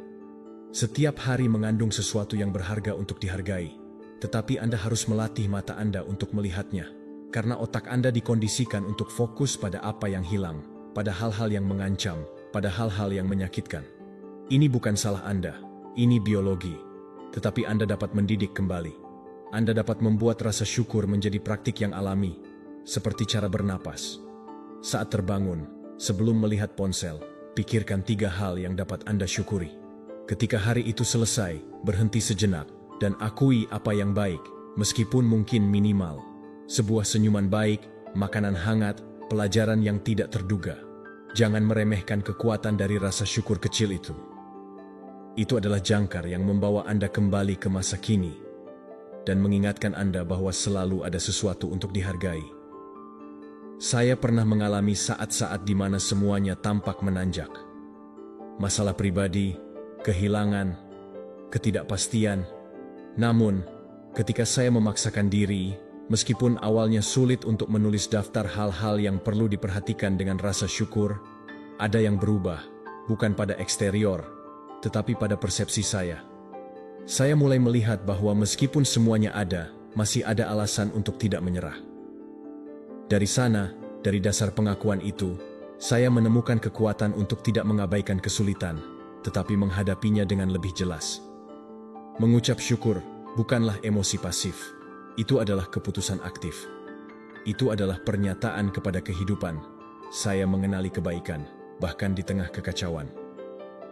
Setiap hari mengandung sesuatu yang berharga untuk dihargai, tetapi Anda harus melatih mata Anda untuk melihatnya, karena otak Anda dikondisikan untuk fokus pada apa yang hilang, pada hal-hal yang mengancam, pada hal-hal yang menyakitkan. Ini bukan salah Anda, ini biologi, tetapi Anda dapat mendidik kembali. Anda dapat membuat rasa syukur menjadi praktik yang alami, seperti cara bernapas. Saat terbangun, sebelum melihat ponsel, pikirkan 3 hal yang dapat Anda syukuri. Ketika hari itu selesai, berhenti sejenak, dan akui apa yang baik, meskipun mungkin minimal. Sebuah senyuman baik, makanan hangat, pelajaran yang tidak terduga. Jangan meremehkan kekuatan dari rasa syukur kecil itu. Itu adalah jangkar yang membawa Anda kembali ke masa kini, dan mengingatkan Anda bahwa selalu ada sesuatu untuk dihargai. Saya pernah mengalami saat-saat di mana semuanya tampak menanjak. Masalah pribadi, kehilangan, ketidakpastian. Namun, ketika saya memaksakan diri, meskipun awalnya sulit untuk menulis daftar hal-hal yang perlu diperhatikan dengan rasa syukur, ada yang berubah, bukan pada eksterior, tetapi pada persepsi saya. Saya mulai melihat bahwa meskipun semuanya ada, masih ada alasan untuk tidak menyerah. Dari sana, dari dasar pengakuan itu, saya menemukan kekuatan untuk tidak mengabaikan kesulitan, tetapi menghadapinya dengan lebih jelas. Mengucap syukur bukanlah emosi pasif, itu adalah keputusan aktif. Itu adalah pernyataan kepada kehidupan, saya mengenali kebaikan, bahkan di tengah kekacauan.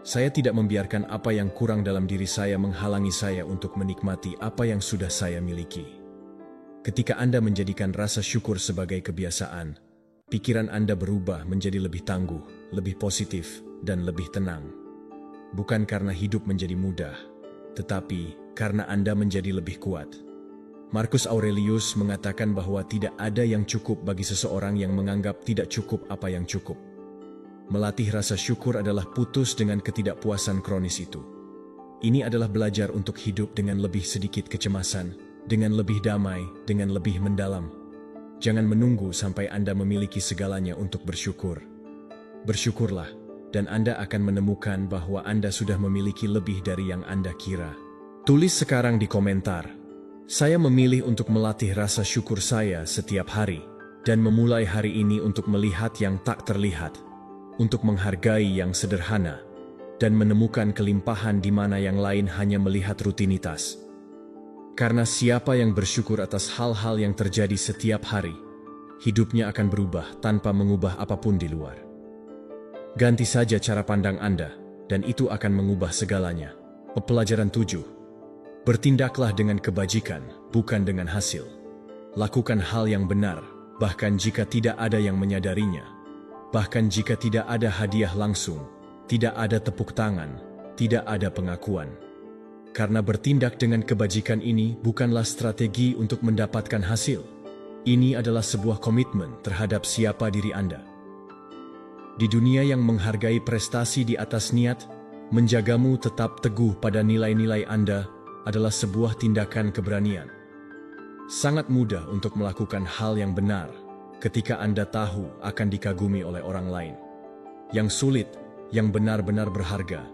Saya tidak membiarkan apa yang kurang dalam diri saya menghalangi saya untuk menikmati apa yang sudah saya miliki. Ketika Anda menjadikan rasa syukur sebagai kebiasaan, pikiran Anda berubah menjadi lebih tangguh, lebih positif, dan lebih tenang. Bukan karena hidup menjadi mudah, tetapi karena Anda menjadi lebih kuat. Marcus Aurelius mengatakan bahwa tidak ada yang cukup bagi seseorang yang menganggap tidak cukup apa yang cukup. Melatih rasa syukur adalah putus dengan ketidakpuasan kronis itu. Ini adalah belajar untuk hidup dengan lebih sedikit kecemasan, dengan lebih damai, dengan lebih mendalam. Jangan menunggu sampai Anda memiliki segalanya untuk bersyukur. Bersyukurlah, dan Anda akan menemukan bahwa Anda sudah memiliki lebih dari yang Anda kira. Tulis sekarang di komentar. Saya memilih untuk melatih rasa syukur saya setiap hari, dan memulai hari ini untuk melihat yang tak terlihat, untuk menghargai yang sederhana, dan menemukan kelimpahan di mana yang lain hanya melihat rutinitas. Karena siapa yang bersyukur atas hal-hal yang terjadi setiap hari, hidupnya akan berubah tanpa mengubah apapun di luar. Ganti saja cara pandang Anda, dan itu akan mengubah segalanya. Pelajaran 7. Bertindaklah dengan kebajikan, bukan dengan hasil. Lakukan hal yang benar, bahkan jika tidak ada yang menyadarinya. Bahkan jika tidak ada hadiah langsung, tidak ada tepuk tangan, tidak ada pengakuan. Karena bertindak dengan kebajikan ini bukanlah strategi untuk mendapatkan hasil. Ini adalah sebuah komitmen terhadap siapa diri Anda. Di dunia yang menghargai prestasi di atas niat, menjagamu tetap teguh pada nilai-nilai Anda adalah sebuah tindakan keberanian. Sangat mudah untuk melakukan hal yang benar ketika Anda tahu akan dikagumi oleh orang lain. Yang sulit, yang benar-benar berharga,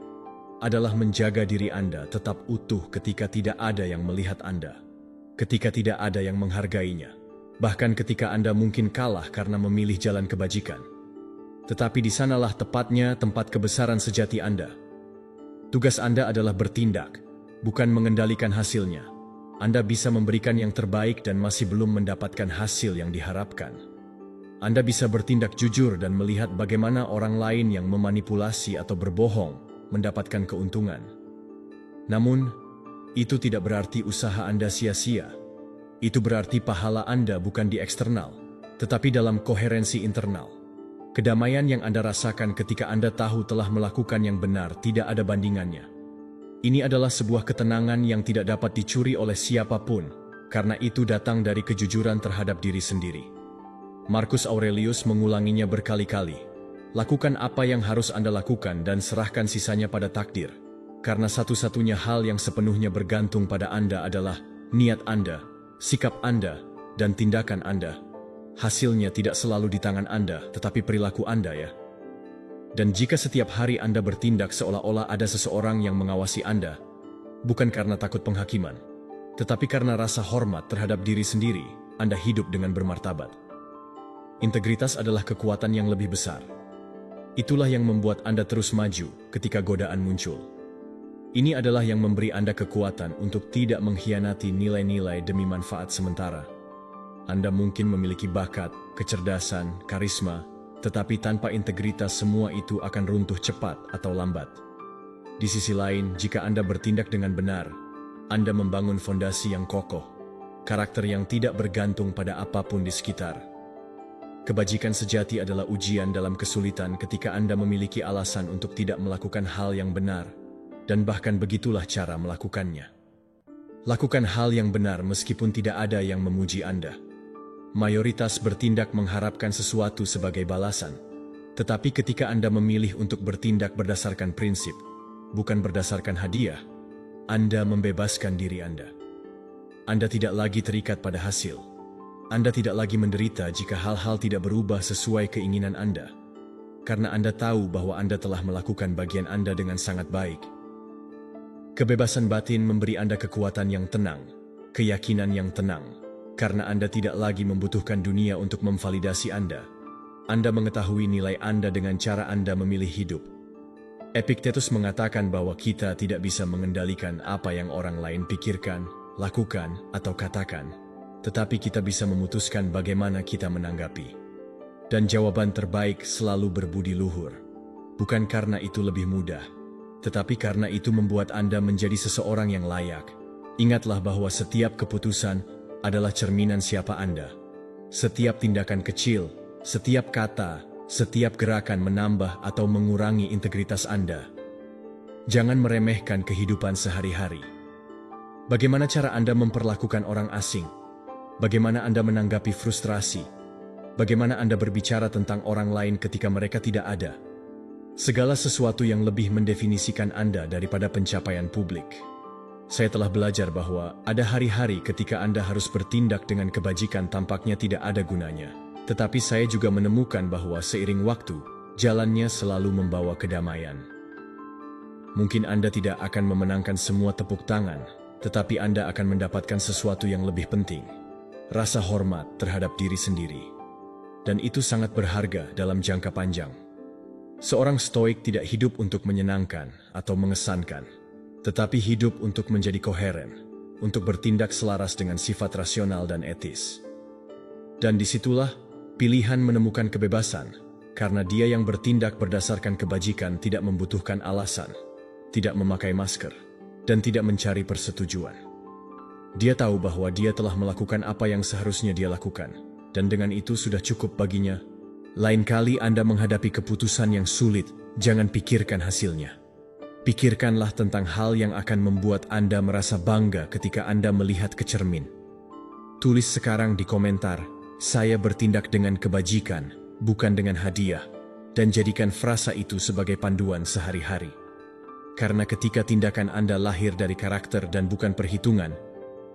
adalah menjaga diri Anda tetap utuh ketika tidak ada yang melihat Anda, ketika tidak ada yang menghargainya, bahkan ketika Anda mungkin kalah karena memilih jalan kebajikan. Tetapi di sanalah tepatnya tempat kebesaran sejati Anda. Tugas Anda adalah bertindak, bukan mengendalikan hasilnya. Anda bisa memberikan yang terbaik dan masih belum mendapatkan hasil yang diharapkan. Anda bisa bertindak jujur dan melihat bagaimana orang lain yang memanipulasi atau berbohong mendapatkan keuntungan. Namun, itu tidak berarti usaha Anda sia-sia. Itu berarti pahala Anda bukan di eksternal, tetapi dalam koherensi internal. Kedamaian yang Anda rasakan ketika Anda tahu telah melakukan yang benar tidak ada bandingannya. Ini adalah sebuah ketenangan yang tidak dapat dicuri oleh siapapun, karena itu datang dari kejujuran terhadap diri sendiri. Marcus Aurelius mengulanginya berkali-kali. Lakukan apa yang harus Anda lakukan dan serahkan sisanya pada takdir. Karena satu-satunya hal yang sepenuhnya bergantung pada Anda adalah niat Anda, sikap Anda, dan tindakan Anda. Hasilnya tidak selalu di tangan Anda, tetapi perilaku Anda ya. Dan jika setiap hari Anda bertindak seolah-olah ada seseorang yang mengawasi Anda, bukan karena takut penghakiman, tetapi karena rasa hormat terhadap diri sendiri, Anda hidup dengan bermartabat. Integritas adalah kekuatan yang lebih besar. Itulah yang membuat Anda terus maju ketika godaan muncul. Ini adalah yang memberi Anda kekuatan untuk tidak mengkhianati nilai-nilai demi manfaat sementara. Anda mungkin memiliki bakat, kecerdasan, karisma, tetapi tanpa integritas semua itu akan runtuh cepat atau lambat. Di sisi lain, jika Anda bertindak dengan benar, Anda membangun fondasi yang kokoh, karakter yang tidak bergantung pada apapun di sekitar. Kebajikan sejati adalah ujian dalam kesulitan ketika Anda memiliki alasan untuk tidak melakukan hal yang benar, dan bahkan begitulah cara melakukannya. Lakukan hal yang benar meskipun tidak ada yang memuji Anda. Mayoritas bertindak mengharapkan sesuatu sebagai balasan, tetapi ketika Anda memilih untuk bertindak berdasarkan prinsip, bukan berdasarkan hadiah, Anda membebaskan diri Anda. Anda tidak lagi terikat pada hasil. Anda tidak lagi menderita jika hal-hal tidak berubah sesuai keinginan Anda, karena Anda tahu bahwa Anda telah melakukan bagian Anda dengan sangat baik. Kebebasan batin memberi Anda kekuatan yang tenang, keyakinan yang tenang, karena Anda tidak lagi membutuhkan dunia untuk memvalidasi Anda. Anda mengetahui nilai Anda dengan cara Anda memilih hidup. Epictetus mengatakan bahwa kita tidak bisa mengendalikan apa yang orang lain pikirkan, lakukan, atau katakan, tetapi kita bisa memutuskan bagaimana kita menanggapi. Dan jawaban terbaik selalu berbudi luhur. Bukan karena itu lebih mudah, tetapi karena itu membuat Anda menjadi seseorang yang layak. Ingatlah bahwa setiap keputusan adalah cerminan siapa Anda. Setiap tindakan kecil, setiap kata, setiap gerakan menambah atau mengurangi integritas Anda. Jangan meremehkan kehidupan sehari-hari. Bagaimana cara Anda memperlakukan orang asing? Bagaimana Anda menanggapi frustrasi? Bagaimana Anda berbicara tentang orang lain ketika mereka tidak ada? Segala sesuatu yang lebih mendefinisikan Anda daripada pencapaian publik. Saya telah belajar bahwa ada hari-hari ketika Anda harus bertindak dengan kebajikan tampaknya tidak ada gunanya. Tetapi saya juga menemukan bahwa seiring waktu, jalannya selalu membawa kedamaian. Mungkin Anda tidak akan memenangkan semua tepuk tangan, tetapi Anda akan mendapatkan sesuatu yang lebih penting. Rasa hormat terhadap diri sendiri. Dan itu sangat berharga dalam jangka panjang. Seorang stoik tidak hidup untuk menyenangkan atau mengesankan, tetapi hidup untuk menjadi koheren, untuk bertindak selaras dengan sifat rasional dan etis. Dan disitulah pilihan menemukan kebebasan, karena dia yang bertindak berdasarkan kebajikan tidak membutuhkan alasan, tidak memakai masker, dan tidak mencari persetujuan. Dia tahu bahwa dia telah melakukan apa yang seharusnya dia lakukan, dan dengan itu sudah cukup baginya. Lain kali Anda menghadapi keputusan yang sulit, jangan pikirkan hasilnya. Pikirkanlah tentang hal yang akan membuat Anda merasa bangga ketika Anda melihat ke cermin. Tulis sekarang di komentar, "Saya bertindak dengan kebajikan, bukan dengan hadiah," dan jadikan frasa itu sebagai panduan sehari-hari. Karena ketika tindakan Anda lahir dari karakter dan bukan perhitungan,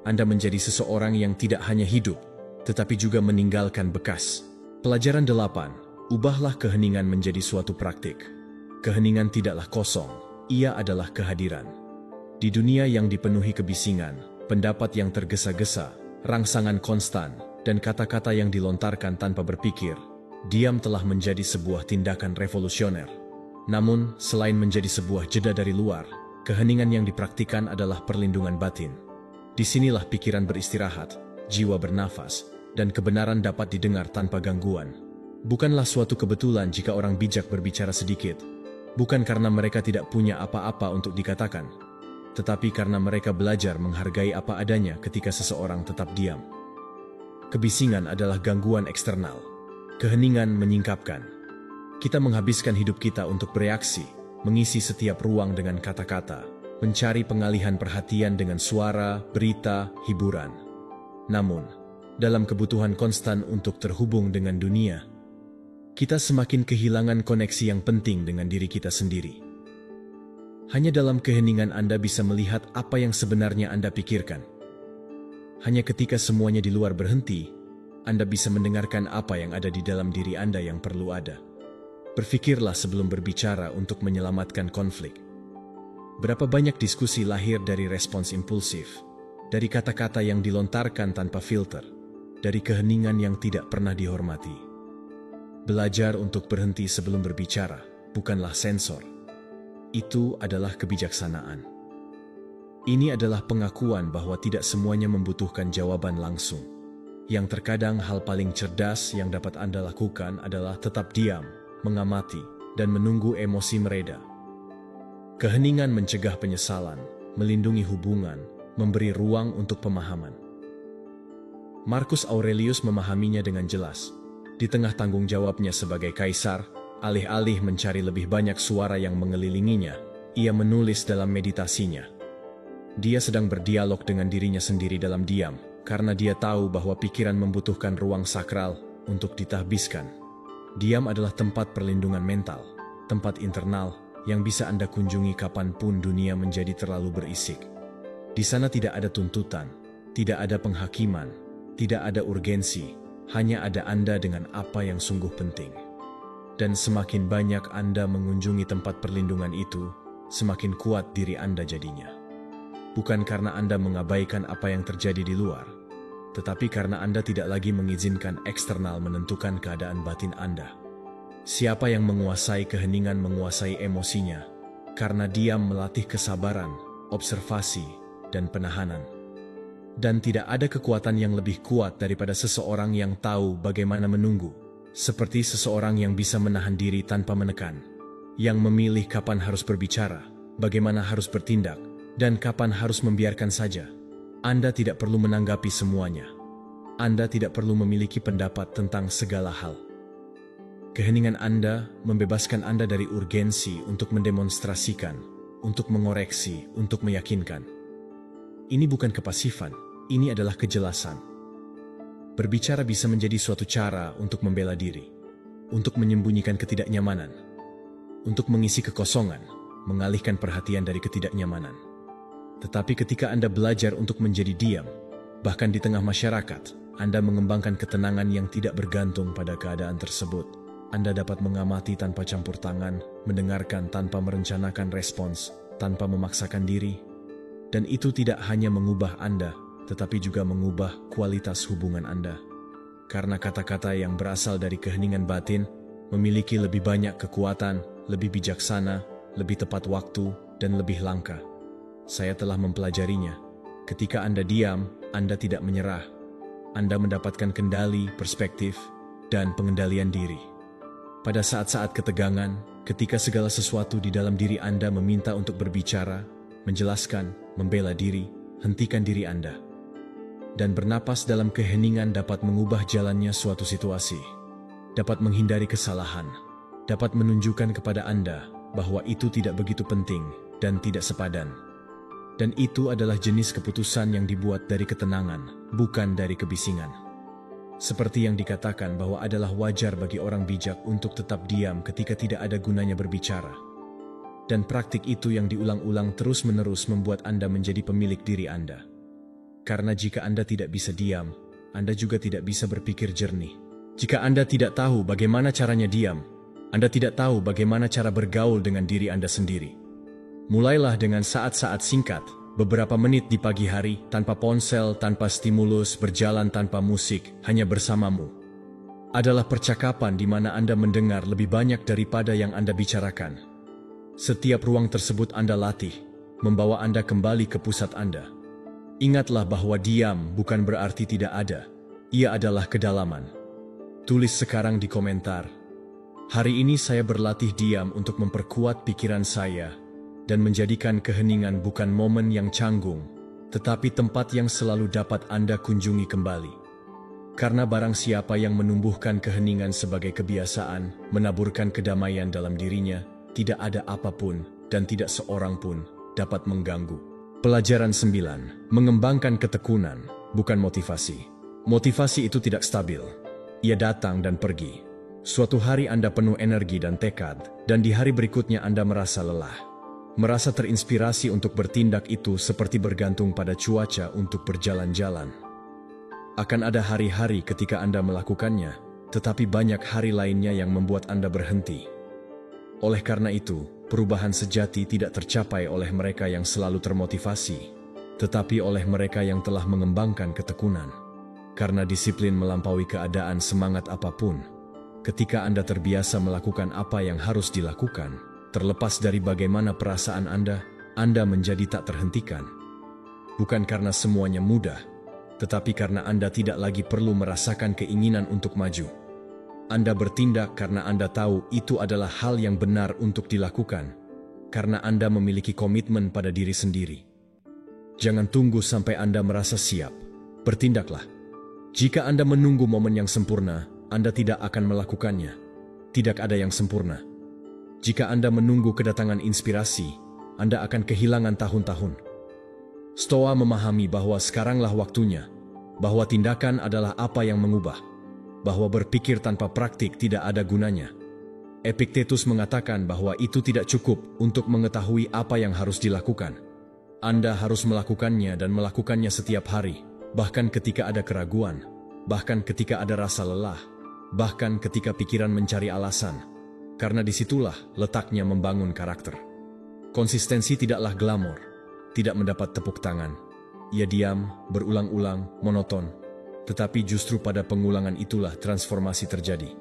Anda menjadi seseorang yang tidak hanya hidup, tetapi juga meninggalkan bekas. Pelajaran 8. Ubahlah keheningan menjadi suatu praktik. Keheningan tidaklah kosong, ia adalah kehadiran. Di dunia yang dipenuhi kebisingan, pendapat yang tergesa-gesa, rangsangan konstan, dan kata-kata yang dilontarkan tanpa berpikir, diam telah menjadi sebuah tindakan revolusioner. Namun, selain menjadi sebuah jeda dari luar, keheningan yang dipraktikan adalah perlindungan batin. Disinilah pikiran beristirahat, jiwa bernafas, dan kebenaran dapat didengar tanpa gangguan. Bukanlah suatu kebetulan jika orang bijak berbicara sedikit, bukan karena mereka tidak punya apa-apa untuk dikatakan, tetapi karena mereka belajar menghargai apa adanya ketika seseorang tetap diam. Kebisingan adalah gangguan eksternal. Keheningan menyingkapkan. Kita menghabiskan hidup kita untuk bereaksi, mengisi setiap ruang dengan kata-kata, mencari pengalihan perhatian dengan suara, berita, hiburan. Namun, dalam kebutuhan konstan untuk terhubung dengan dunia, kita semakin kehilangan koneksi yang penting dengan diri kita sendiri. Hanya dalam keheningan Anda bisa melihat apa yang sebenarnya Anda pikirkan. Hanya ketika semuanya di luar berhenti, Anda bisa mendengarkan apa yang ada di dalam diri Anda yang perlu ada. Berpikirlah sebelum berbicara untuk menyelamatkan konflik. Berapa banyak diskusi lahir dari respons impulsif, dari kata-kata yang dilontarkan tanpa filter, dari keheningan yang tidak pernah dihormati. Belajar untuk berhenti sebelum berbicara bukanlah sensor. Itu adalah kebijaksanaan. Ini adalah pengakuan bahwa tidak semuanya membutuhkan jawaban langsung. Yang terkadang hal paling cerdas yang dapat Anda lakukan adalah tetap diam, mengamati, dan menunggu emosi mereda. Keheningan mencegah penyesalan, melindungi hubungan, memberi ruang untuk pemahaman. Marcus Aurelius memahaminya dengan jelas. Di tengah tanggung jawabnya sebagai kaisar, alih-alih mencari lebih banyak suara yang mengelilinginya, ia menulis dalam meditasinya. Dia sedang berdialog dengan dirinya sendiri dalam diam, karena dia tahu bahwa pikiran membutuhkan ruang sakral untuk ditahbiskan. Diam adalah tempat perlindungan mental, tempat internal yang bisa Anda kunjungi kapanpun dunia menjadi terlalu berisik. Di sana tidak ada tuntutan, tidak ada penghakiman, tidak ada urgensi, hanya ada Anda dengan apa yang sungguh penting. Dan semakin banyak Anda mengunjungi tempat perlindungan itu, semakin kuat diri Anda jadinya. Bukan karena Anda mengabaikan apa yang terjadi di luar, tetapi karena Anda tidak lagi mengizinkan eksternal menentukan keadaan batin Anda. Siapa yang menguasai keheningan menguasai emosinya, karena diam melatih kesabaran, observasi, dan penahanan. Dan tidak ada kekuatan yang lebih kuat daripada seseorang yang tahu bagaimana menunggu, seperti seseorang yang bisa menahan diri tanpa menekan, yang memilih kapan harus berbicara, bagaimana harus bertindak, dan kapan harus membiarkan saja. Anda tidak perlu menanggapi semuanya. Anda tidak perlu memiliki pendapat tentang segala hal. Keheningan Anda membebaskan Anda dari urgensi untuk mendemonstrasikan, untuk mengoreksi, untuk meyakinkan. Ini bukan kepasifan, ini adalah kejelasan. Berbicara bisa menjadi suatu cara untuk membela diri, untuk menyembunyikan ketidaknyamanan, untuk mengisi kekosongan, mengalihkan perhatian dari ketidaknyamanan. Tetapi ketika Anda belajar untuk menjadi diam, bahkan di tengah masyarakat, Anda mengembangkan ketenangan yang tidak bergantung pada keadaan tersebut. Anda dapat mengamati tanpa campur tangan, mendengarkan tanpa merencanakan respons, tanpa memaksakan diri. Dan itu tidak hanya mengubah Anda, tetapi juga mengubah kualitas hubungan Anda. Karena kata-kata yang berasal dari keheningan batin memiliki lebih banyak kekuatan, lebih bijaksana, lebih tepat waktu, dan lebih langka. Saya telah mempelajarinya. Ketika Anda diam, Anda tidak menyerah. Anda mendapatkan kendali, perspektif, dan pengendalian diri. Pada saat-saat ketegangan, ketika segala sesuatu di dalam diri Anda meminta untuk berbicara, menjelaskan, membela diri, hentikan diri Anda. Dan bernapas dalam keheningan dapat mengubah jalannya suatu situasi. Dapat menghindari kesalahan. Dapat menunjukkan kepada Anda bahwa itu tidak begitu penting dan tidak sepadan. Dan itu adalah jenis keputusan yang dibuat dari ketenangan, bukan dari kebisingan. Seperti yang dikatakan bahwa adalah wajar bagi orang bijak untuk tetap diam ketika tidak ada gunanya berbicara. Dan praktik itu yang diulang-ulang terus-menerus membuat Anda menjadi pemilik diri Anda. Karena jika Anda tidak bisa diam, Anda juga tidak bisa berpikir jernih. Jika Anda tidak tahu bagaimana caranya diam, Anda tidak tahu bagaimana cara bergaul dengan diri Anda sendiri. Mulailah dengan saat-saat singkat, beberapa menit di pagi hari, tanpa ponsel, tanpa stimulus, berjalan tanpa musik, hanya bersamamu. Adalah percakapan di mana Anda mendengar lebih banyak daripada yang Anda bicarakan. Setiap ruang tersebut Anda latih, membawa Anda kembali ke pusat Anda. Ingatlah bahwa diam bukan berarti tidak ada, ia adalah kedalaman. Tulis sekarang di komentar, hari ini saya berlatih diam untuk memperkuat pikiran saya, dan menjadikan keheningan bukan momen yang canggung, tetapi tempat yang selalu dapat Anda kunjungi kembali. Karena barang siapa yang menumbuhkan keheningan sebagai kebiasaan, menaburkan kedamaian dalam dirinya, tidak ada apapun dan tidak seorang pun dapat mengganggu. Pelajaran 9. Mengembangkan ketekunan, bukan motivasi. Motivasi itu tidak stabil. Ia datang dan pergi. Suatu hari Anda penuh energi dan tekad, dan di hari berikutnya Anda merasa lelah. Merasa terinspirasi untuk bertindak itu seperti bergantung pada cuaca untuk berjalan-jalan. Akan ada hari-hari ketika Anda melakukannya, tetapi banyak hari lainnya yang membuat Anda berhenti. Oleh karena itu, perubahan sejati tidak tercapai oleh mereka yang selalu termotivasi, tetapi oleh mereka yang telah mengembangkan ketekunan. Karena disiplin melampaui keadaan semangat apapun. Ketika Anda terbiasa melakukan apa yang harus dilakukan, terlepas dari bagaimana perasaan Anda menjadi tak terhentikan. Bukan karena semuanya mudah, tetapi karena Anda tidak lagi perlu merasakan keinginan untuk maju. Anda bertindak karena Anda tahu itu adalah hal yang benar untuk dilakukan, karena Anda memiliki komitmen pada diri sendiri. Jangan tunggu sampai Anda merasa siap. Bertindaklah. Jika Anda menunggu momen yang sempurna, Anda tidak akan melakukannya. Tidak ada yang sempurna. Jika Anda menunggu kedatangan inspirasi, Anda akan kehilangan tahun-tahun. Stoa memahami bahwa sekaranglah waktunya, bahwa tindakan adalah apa yang mengubah, bahwa berpikir tanpa praktik tidak ada gunanya. Epictetus mengatakan bahwa itu tidak cukup untuk mengetahui apa yang harus dilakukan. Anda harus melakukannya dan melakukannya setiap hari, bahkan ketika ada keraguan, bahkan ketika ada rasa lelah, bahkan ketika pikiran mencari alasan, karena disitulah letaknya membangun karakter. Konsistensi tidaklah glamor, tidak mendapat tepuk tangan. Ia diam, berulang-ulang, monoton, tetapi justru pada pengulangan itulah transformasi terjadi.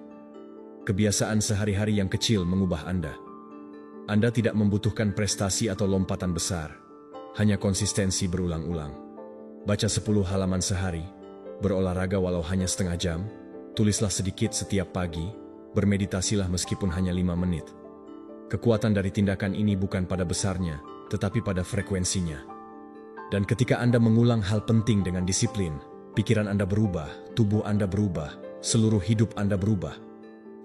Kebiasaan sehari-hari yang kecil mengubah Anda. Anda tidak membutuhkan prestasi atau lompatan besar, hanya konsistensi berulang-ulang. Baca 10 halaman sehari, berolahraga walau hanya setengah jam, tulislah sedikit setiap pagi, bermeditasilah meskipun hanya 5 menit. Kekuatan dari tindakan ini bukan pada besarnya, tetapi pada frekuensinya. Dan ketika Anda mengulang hal penting dengan disiplin, pikiran Anda berubah, tubuh Anda berubah, seluruh hidup Anda berubah.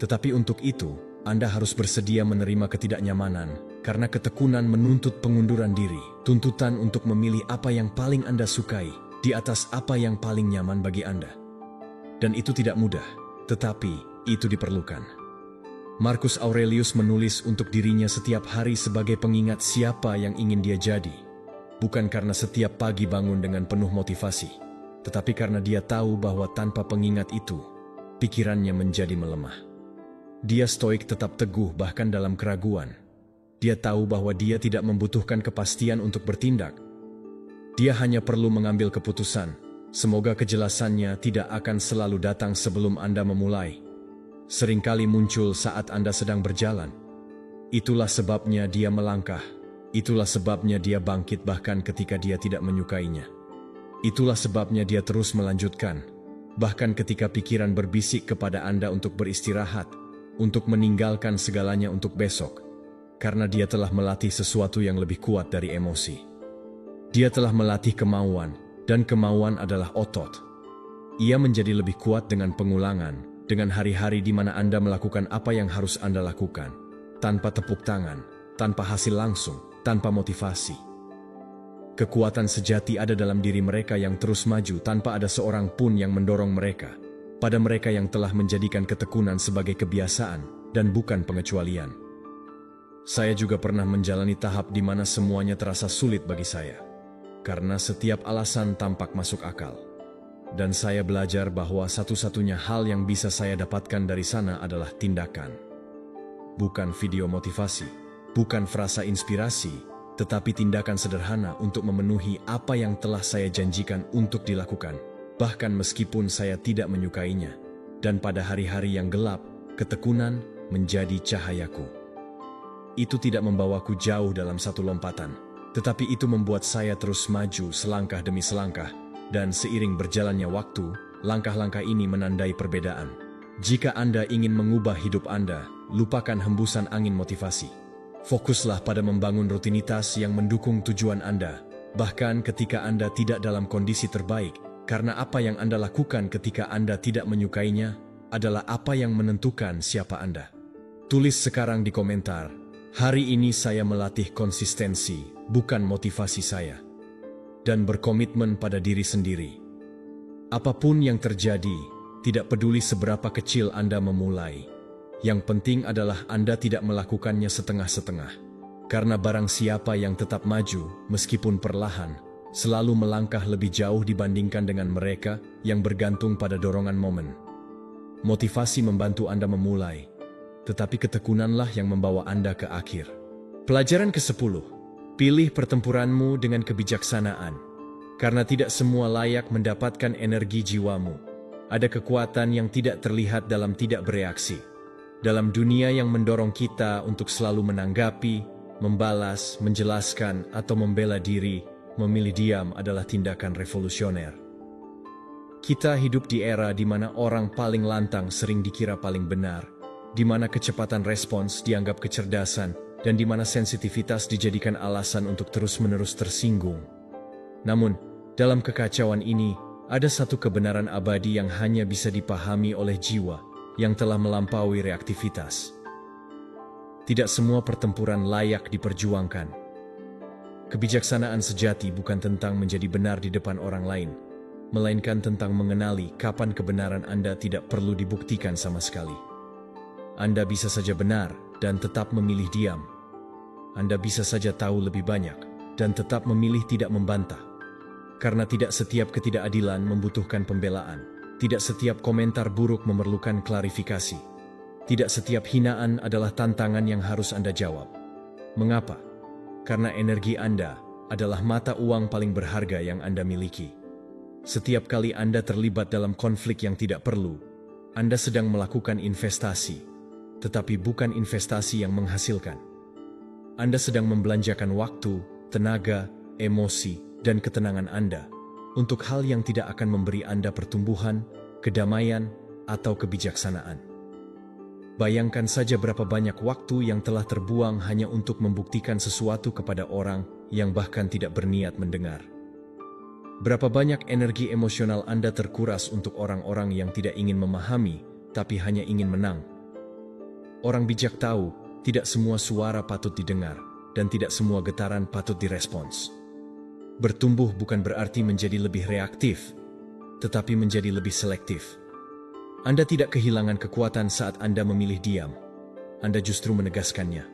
Tetapi untuk itu, Anda harus bersedia menerima ketidaknyamanan, karena ketekunan menuntut pengunduran diri, tuntutan untuk memilih apa yang paling Anda sukai, di atas apa yang paling nyaman bagi Anda. Dan itu tidak mudah, tetapi itu diperlukan. Marcus Aurelius menulis untuk dirinya setiap hari sebagai pengingat siapa yang ingin dia jadi. Bukan karena setiap pagi bangun dengan penuh motivasi, tetapi karena dia tahu bahwa tanpa pengingat itu, pikirannya menjadi melemah. Dia stoik tetap teguh bahkan dalam keraguan. Dia tahu bahwa dia tidak membutuhkan kepastian untuk bertindak. Dia hanya perlu mengambil keputusan. Semoga kejelasannya tidak akan selalu datang sebelum Anda memulai. Seringkali muncul saat Anda sedang berjalan. Itulah sebabnya dia melangkah. Itulah sebabnya dia bangkit bahkan ketika dia tidak menyukainya. Itulah sebabnya dia terus melanjutkan. Bahkan ketika pikiran berbisik kepada Anda untuk beristirahat, untuk meninggalkan segalanya untuk besok. Karena dia telah melatih sesuatu yang lebih kuat dari emosi. Dia telah melatih kemauan, dan kemauan adalah otot. Ia menjadi lebih kuat dengan pengulangan, dengan hari-hari di mana Anda melakukan apa yang harus Anda lakukan, tanpa tepuk tangan, tanpa hasil langsung, tanpa motivasi. Kekuatan sejati ada dalam diri mereka yang terus maju tanpa ada seorang pun yang mendorong mereka, pada mereka yang telah menjadikan ketekunan sebagai kebiasaan dan bukan pengecualian. Saya juga pernah menjalani tahap di mana semuanya terasa sulit bagi saya, karena setiap alasan tampak masuk akal. Dan saya belajar bahwa satu-satunya hal yang bisa saya dapatkan dari sana adalah tindakan. Bukan video motivasi, bukan frasa inspirasi, tetapi tindakan sederhana untuk memenuhi apa yang telah saya janjikan untuk dilakukan, bahkan meskipun saya tidak menyukainya. Dan pada hari-hari yang gelap, ketekunan menjadi cahayaku. Itu tidak membawaku jauh dalam satu lompatan, tetapi itu membuat saya terus maju selangkah demi selangkah, dan seiring berjalannya waktu, langkah-langkah ini menandai perbedaan. Jika Anda ingin mengubah hidup Anda, lupakan hembusan angin motivasi. Fokuslah pada membangun rutinitas yang mendukung tujuan Anda, bahkan ketika Anda tidak dalam kondisi terbaik, karena apa yang Anda lakukan ketika Anda tidak menyukainya adalah apa yang menentukan siapa Anda. Tulis sekarang di komentar, hari ini saya melatih konsistensi, bukan motivasi saya. Dan berkomitmen pada diri sendiri. Apapun yang terjadi, tidak peduli seberapa kecil Anda memulai. Yang penting adalah Anda tidak melakukannya setengah-setengah. Karena barang siapa yang tetap maju, meskipun perlahan, selalu melangkah lebih jauh dibandingkan dengan mereka yang bergantung pada dorongan momen. Motivasi membantu Anda memulai, tetapi ketekunanlah yang membawa Anda ke akhir. Pelajaran ke-10. Pilih pertempuranmu dengan kebijaksanaan. Karena tidak semua layak mendapatkan energi jiwamu. Ada kekuatan yang tidak terlihat dalam tidak bereaksi. Dalam dunia yang mendorong kita untuk selalu menanggapi, membalas, menjelaskan, atau membela diri, memilih diam adalah tindakan revolusioner. Kita hidup di era di mana orang paling lantang sering dikira paling benar, di mana kecepatan respons dianggap kecerdasan, dan di mana sensitivitas dijadikan alasan untuk terus-menerus tersinggung. Namun, dalam kekacauan ini, ada satu kebenaran abadi yang hanya bisa dipahami oleh jiwa yang telah melampaui reaktivitas. Tidak semua pertempuran layak diperjuangkan. Kebijaksanaan sejati bukan tentang menjadi benar di depan orang lain, melainkan tentang mengenali kapan kebenaran Anda tidak perlu dibuktikan sama sekali. Anda bisa saja benar dan tetap memilih diam. Anda bisa saja tahu lebih banyak dan tetap memilih tidak membantah. Karena tidak setiap ketidakadilan membutuhkan pembelaan. Tidak setiap komentar buruk memerlukan klarifikasi. Tidak setiap hinaan adalah tantangan yang harus Anda jawab. Mengapa? Karena energi Anda adalah mata uang paling berharga yang Anda miliki. Setiap kali Anda terlibat dalam konflik yang tidak perlu, Anda sedang melakukan investasi, tetapi bukan investasi yang menghasilkan. Anda sedang membelanjakan waktu, tenaga, emosi, dan ketenangan Anda untuk hal yang tidak akan memberi Anda pertumbuhan, kedamaian, atau kebijaksanaan. Bayangkan saja berapa banyak waktu yang telah terbuang hanya untuk membuktikan sesuatu kepada orang yang bahkan tidak berniat mendengar. Berapa banyak energi emosional Anda terkuras untuk orang-orang yang tidak ingin memahami, tapi hanya ingin menang. Orang bijak tahu, tidak semua suara patut didengar, dan tidak semua getaran patut direspons. Bertumbuh bukan berarti menjadi lebih reaktif, tetapi menjadi lebih selektif. Anda tidak kehilangan kekuatan saat Anda memilih diam. Anda justru menegaskannya.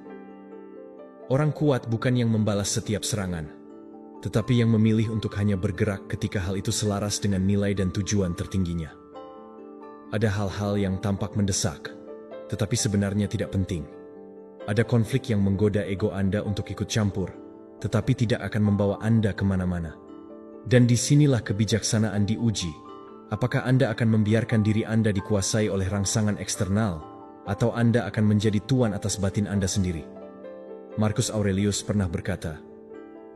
Orang kuat bukan yang membalas setiap serangan, tetapi yang memilih untuk hanya bergerak ketika hal itu selaras dengan nilai dan tujuan tertingginya. Ada hal-hal yang tampak mendesak, tetapi sebenarnya tidak penting. Ada konflik yang menggoda ego Anda untuk ikut campur, tetapi tidak akan membawa Anda kemana-mana. Dan disinilah kebijaksanaan diuji. Apakah Anda akan membiarkan diri Anda dikuasai oleh rangsangan eksternal, atau Anda akan menjadi tuan atas batin Anda sendiri? Marcus Aurelius pernah berkata,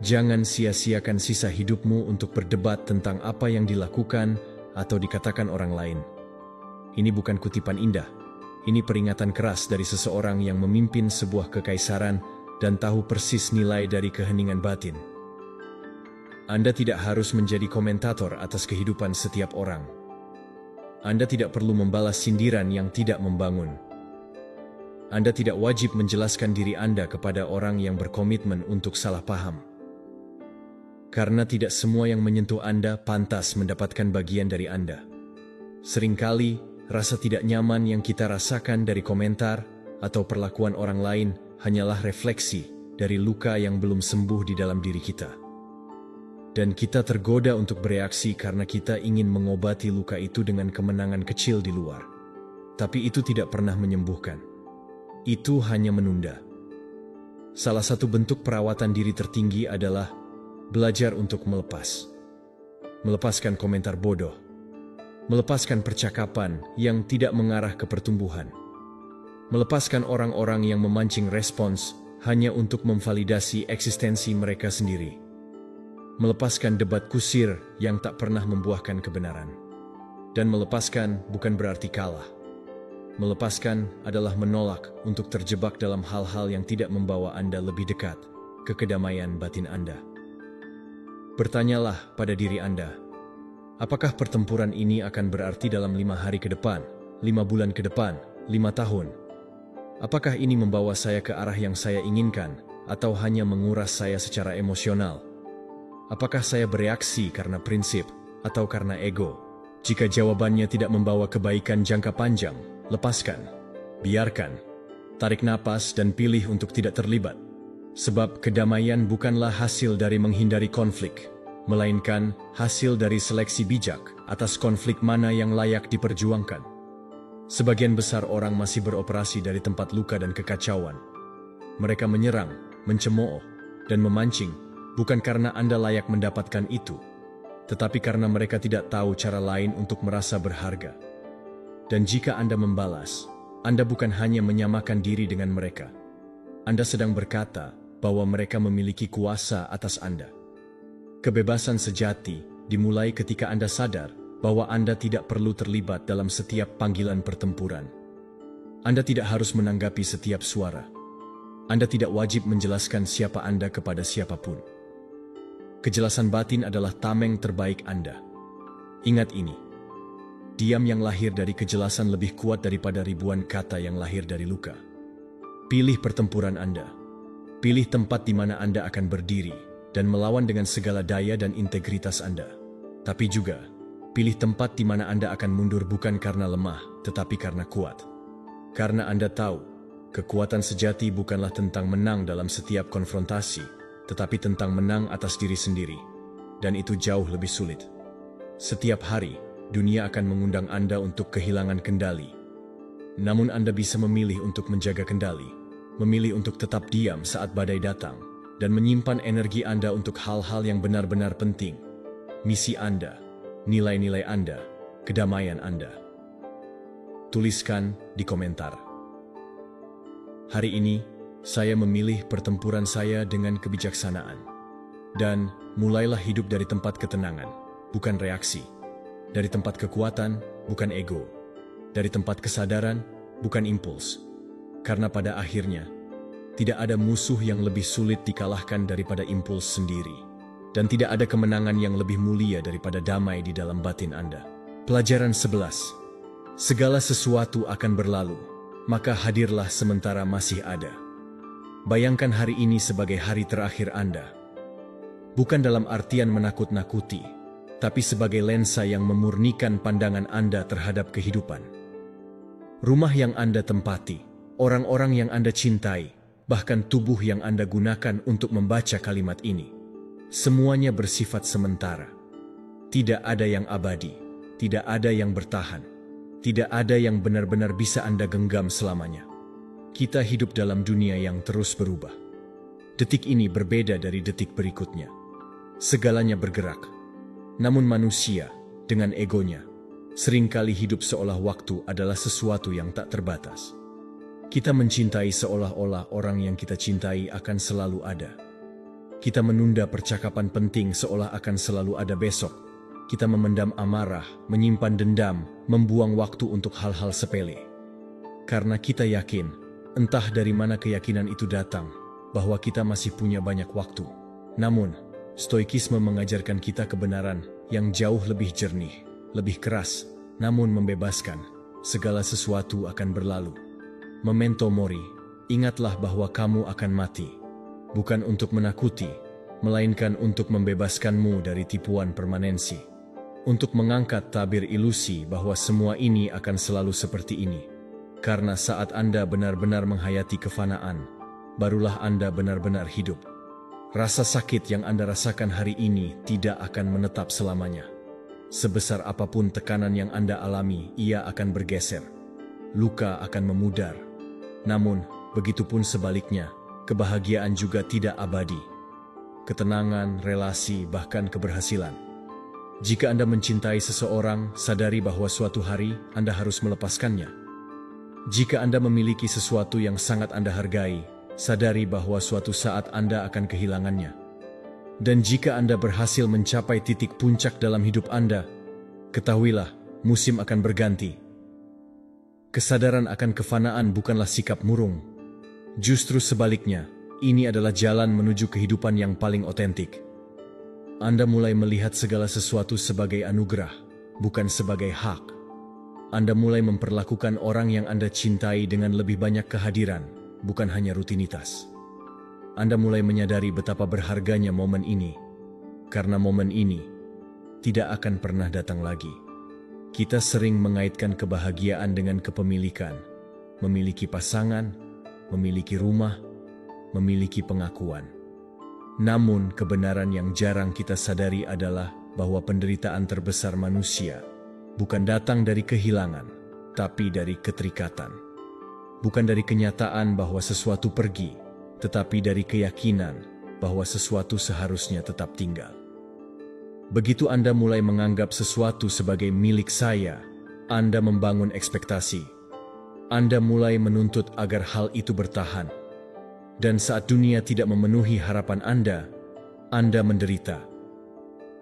"Jangan sia-siakan sisa hidupmu untuk berdebat tentang apa yang dilakukan atau dikatakan orang lain." Ini bukan kutipan indah. Ini peringatan keras dari seseorang yang memimpin sebuah kekaisaran dan tahu persis nilai dari keheningan batin. Anda tidak harus menjadi komentator atas kehidupan setiap orang. Anda tidak perlu membalas sindiran yang tidak membangun. Anda tidak wajib menjelaskan diri Anda kepada orang yang berkomitmen untuk salah paham. Karena tidak semua yang menyentuh Anda pantas mendapatkan bagian dari Anda. Seringkali, rasa tidak nyaman yang kita rasakan dari komentar atau perlakuan orang lain hanyalah refleksi dari luka yang belum sembuh di dalam diri kita. Dan kita tergoda untuk bereaksi karena kita ingin mengobati luka itu dengan kemenangan kecil di luar. Tapi itu tidak pernah menyembuhkan. Itu hanya menunda. Salah satu bentuk perawatan diri tertinggi adalah belajar untuk melepas. Melepaskan komentar bodoh. Melepaskan percakapan yang tidak mengarah ke pertumbuhan. Melepaskan orang-orang yang memancing respons hanya untuk memvalidasi eksistensi mereka sendiri. Melepaskan debat kusir yang tak pernah membuahkan kebenaran. Dan melepaskan bukan berarti kalah. Melepaskan adalah menolak untuk terjebak dalam hal-hal yang tidak membawa Anda lebih dekat ke kedamaian batin Anda. Bertanyalah pada diri Anda, apakah pertempuran ini akan berarti dalam 5 hari ke depan, 5 bulan ke depan, 5 tahun? Apakah ini membawa saya ke arah yang saya inginkan, atau hanya menguras saya secara emosional? Apakah saya bereaksi karena prinsip, atau karena ego? Jika jawabannya tidak membawa kebaikan jangka panjang, lepaskan, biarkan, tarik napas dan pilih untuk tidak terlibat. Sebab kedamaian bukanlah hasil dari menghindari konflik, melainkan hasil dari seleksi bijak atas konflik mana yang layak diperjuangkan. Sebagian besar orang masih beroperasi dari tempat luka dan kekacauan. Mereka menyerang, mencemooh, dan memancing bukan karena Anda layak mendapatkan itu, tetapi karena mereka tidak tahu cara lain untuk merasa berharga. Dan jika Anda membalas, Anda bukan hanya menyamakan diri dengan mereka. Anda sedang berkata bahwa mereka memiliki kuasa atas Anda. Kebebasan sejati dimulai ketika Anda sadar bahwa Anda tidak perlu terlibat dalam setiap panggilan pertempuran. Anda tidak harus menanggapi setiap suara. Anda tidak wajib menjelaskan siapa Anda kepada siapapun. Kejelasan batin adalah tameng terbaik Anda. Ingat ini. Diam yang lahir dari kejelasan lebih kuat daripada ribuan kata yang lahir dari luka. Pilih pertempuran Anda. Pilih tempat di mana Anda akan berdiri dan melawan dengan segala daya dan integritas Anda. Tapi juga, pilih tempat di mana Anda akan mundur bukan karena lemah, tetapi karena kuat. Karena Anda tahu, kekuatan sejati bukanlah tentang menang dalam setiap konfrontasi, tetapi tentang menang atas diri sendiri. Dan itu jauh lebih sulit. Setiap hari, dunia akan mengundang Anda untuk kehilangan kendali. Namun Anda bisa memilih untuk menjaga kendali, memilih untuk tetap diam saat badai datang, dan menyimpan energi Anda untuk hal-hal yang benar-benar penting. Misi Anda, nilai-nilai Anda, kedamaian Anda. Tuliskan di komentar. Hari ini, saya memilih pertempuran saya dengan kebijaksanaan. Dan mulailah hidup dari tempat ketenangan, bukan reaksi. Dari tempat kekuatan, bukan ego. Dari tempat kesadaran, bukan impuls. Karena pada akhirnya, tidak ada musuh yang lebih sulit dikalahkan daripada impuls sendiri. Dan tidak ada kemenangan yang lebih mulia daripada damai di dalam batin Anda. Pelajaran 11. Segala sesuatu akan berlalu, maka hadirlah sementara masih ada. Bayangkan hari ini sebagai hari terakhir Anda. Bukan dalam artian menakut-nakuti, tapi sebagai lensa yang memurnikan pandangan Anda terhadap kehidupan. Rumah yang Anda tempati, orang-orang yang Anda cintai, bahkan tubuh yang Anda gunakan untuk membaca kalimat ini. Semuanya bersifat sementara. Tidak ada yang abadi, tidak ada yang bertahan, tidak ada yang benar-benar bisa Anda genggam selamanya. Kita hidup dalam dunia yang terus berubah. Detik ini berbeda dari detik berikutnya. Segalanya bergerak. Namun manusia, dengan egonya, seringkali hidup seolah waktu adalah sesuatu yang tak terbatas. Kita mencintai seolah-olah orang yang kita cintai akan selalu ada. Kita menunda percakapan penting seolah akan selalu ada besok. Kita memendam amarah, menyimpan dendam, membuang waktu untuk hal-hal sepele. Karena kita yakin, entah dari mana keyakinan itu datang, bahwa kita masih punya banyak waktu. Namun, stoikisme mengajarkan kita kebenaran yang jauh lebih jernih, lebih keras, namun membebaskan. Segala sesuatu akan berlalu. Memento mori, ingatlah bahwa kamu akan mati. Bukan untuk menakuti, melainkan untuk membebaskanmu dari tipuan permanensi. Untuk mengangkat tabir ilusi bahwa semua ini akan selalu seperti ini. Karena saat Anda benar-benar menghayati kefanaan, barulah Anda benar-benar hidup. Rasa sakit yang Anda rasakan hari ini tidak akan menetap selamanya. Sebesar apapun tekanan yang Anda alami, ia akan bergeser. Luka akan memudar. Namun, begitupun sebaliknya, kebahagiaan juga tidak abadi. Ketenangan, relasi, bahkan keberhasilan. Jika Anda mencintai seseorang, sadari bahwa suatu hari Anda harus melepaskannya. Jika Anda memiliki sesuatu yang sangat Anda hargai, sadari bahwa suatu saat Anda akan kehilangannya. Dan jika Anda berhasil mencapai titik puncak dalam hidup Anda, ketahuilah, musim akan berganti. Kesadaran akan kefanaan bukanlah sikap murung. Justru sebaliknya, ini adalah jalan menuju kehidupan yang paling otentik. Anda mulai melihat segala sesuatu sebagai anugerah, bukan sebagai hak. Anda mulai memperlakukan orang yang Anda cintai dengan lebih banyak kehadiran, bukan hanya rutinitas. Anda mulai menyadari betapa berharganya momen ini, karena momen ini tidak akan pernah datang lagi. Kita sering mengaitkan kebahagiaan dengan kepemilikan, memiliki pasangan, memiliki rumah, memiliki pengakuan. Namun, kebenaran yang jarang kita sadari adalah bahwa penderitaan terbesar manusia bukan datang dari kehilangan, tapi dari keterikatan. Bukan dari kenyataan bahwa sesuatu pergi, tetapi dari keyakinan bahwa sesuatu seharusnya tetap tinggal. Begitu Anda mulai menganggap sesuatu sebagai milik saya, Anda membangun ekspektasi. Anda mulai menuntut agar hal itu bertahan. Dan saat dunia tidak memenuhi harapan Anda menderita.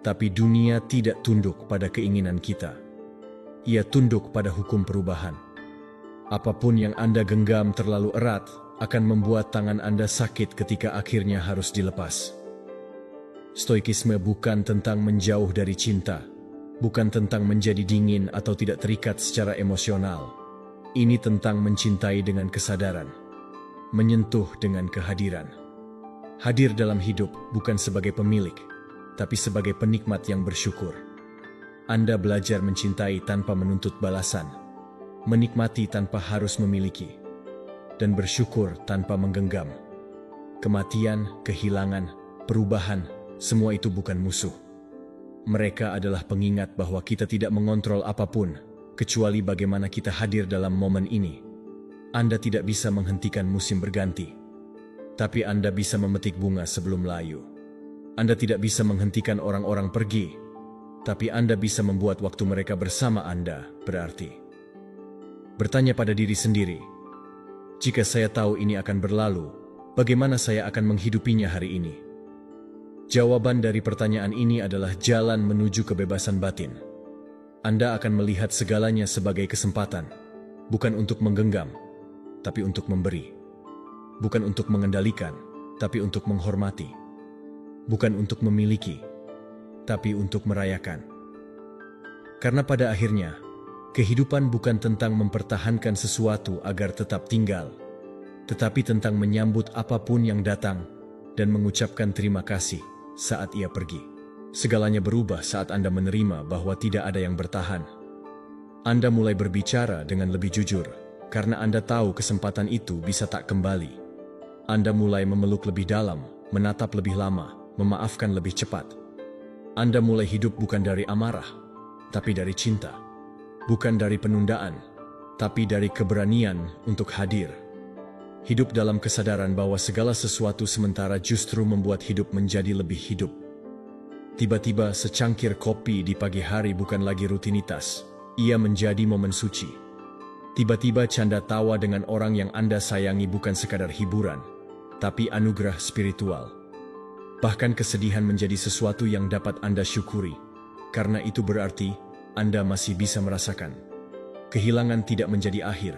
Tapi dunia tidak tunduk pada keinginan kita. Ia tunduk pada hukum perubahan. Apapun yang Anda genggam terlalu erat akan membuat tangan Anda sakit ketika akhirnya harus dilepas. Stoikisme bukan tentang menjauh dari cinta, bukan tentang menjadi dingin atau tidak terikat secara emosional. Ini tentang mencintai dengan kesadaran, menyentuh dengan kehadiran. Hadir dalam hidup bukan sebagai pemilik, tapi sebagai penikmat yang bersyukur. Anda belajar mencintai tanpa menuntut balasan, menikmati tanpa harus memiliki, dan bersyukur tanpa menggenggam. Kematian, kehilangan, perubahan, semua itu bukan musuh. Mereka adalah pengingat bahwa kita tidak mengontrol apapun, kecuali bagaimana kita hadir dalam momen ini. Anda tidak bisa menghentikan musim berganti, tapi Anda bisa memetik bunga sebelum layu. Anda tidak bisa menghentikan orang-orang pergi, tapi Anda bisa membuat waktu mereka bersama Anda berarti. Bertanya pada diri sendiri, jika saya tahu ini akan berlalu, bagaimana saya akan menghidupinya hari ini? Jawaban dari pertanyaan ini adalah jalan menuju kebebasan batin. Anda akan melihat segalanya sebagai kesempatan, bukan untuk menggenggam, tapi untuk memberi. Bukan untuk mengendalikan, tapi untuk menghormati. Bukan untuk memiliki, tapi untuk merayakan. Karena pada akhirnya, kehidupan bukan tentang mempertahankan sesuatu agar tetap tinggal, tetapi tentang menyambut apapun yang datang dan mengucapkan terima kasih saat ia pergi. Segalanya berubah saat Anda menerima bahwa tidak ada yang bertahan. Anda mulai berbicara dengan lebih jujur, karena Anda tahu kesempatan itu bisa tak kembali. Anda mulai memeluk lebih dalam, menatap lebih lama, memaafkan lebih cepat. Anda mulai hidup bukan dari amarah, tapi dari cinta. Bukan dari penundaan, tapi dari keberanian untuk hadir. Hidup dalam kesadaran bahwa segala sesuatu sementara justru membuat hidup menjadi lebih hidup. Tiba-tiba secangkir kopi di pagi hari bukan lagi rutinitas, ia menjadi momen suci. Tiba-tiba canda tawa dengan orang yang Anda sayangi bukan sekadar hiburan, tapi anugerah spiritual. Bahkan kesedihan menjadi sesuatu yang dapat Anda syukuri, karena itu berarti Anda masih bisa merasakan. Kehilangan tidak menjadi akhir,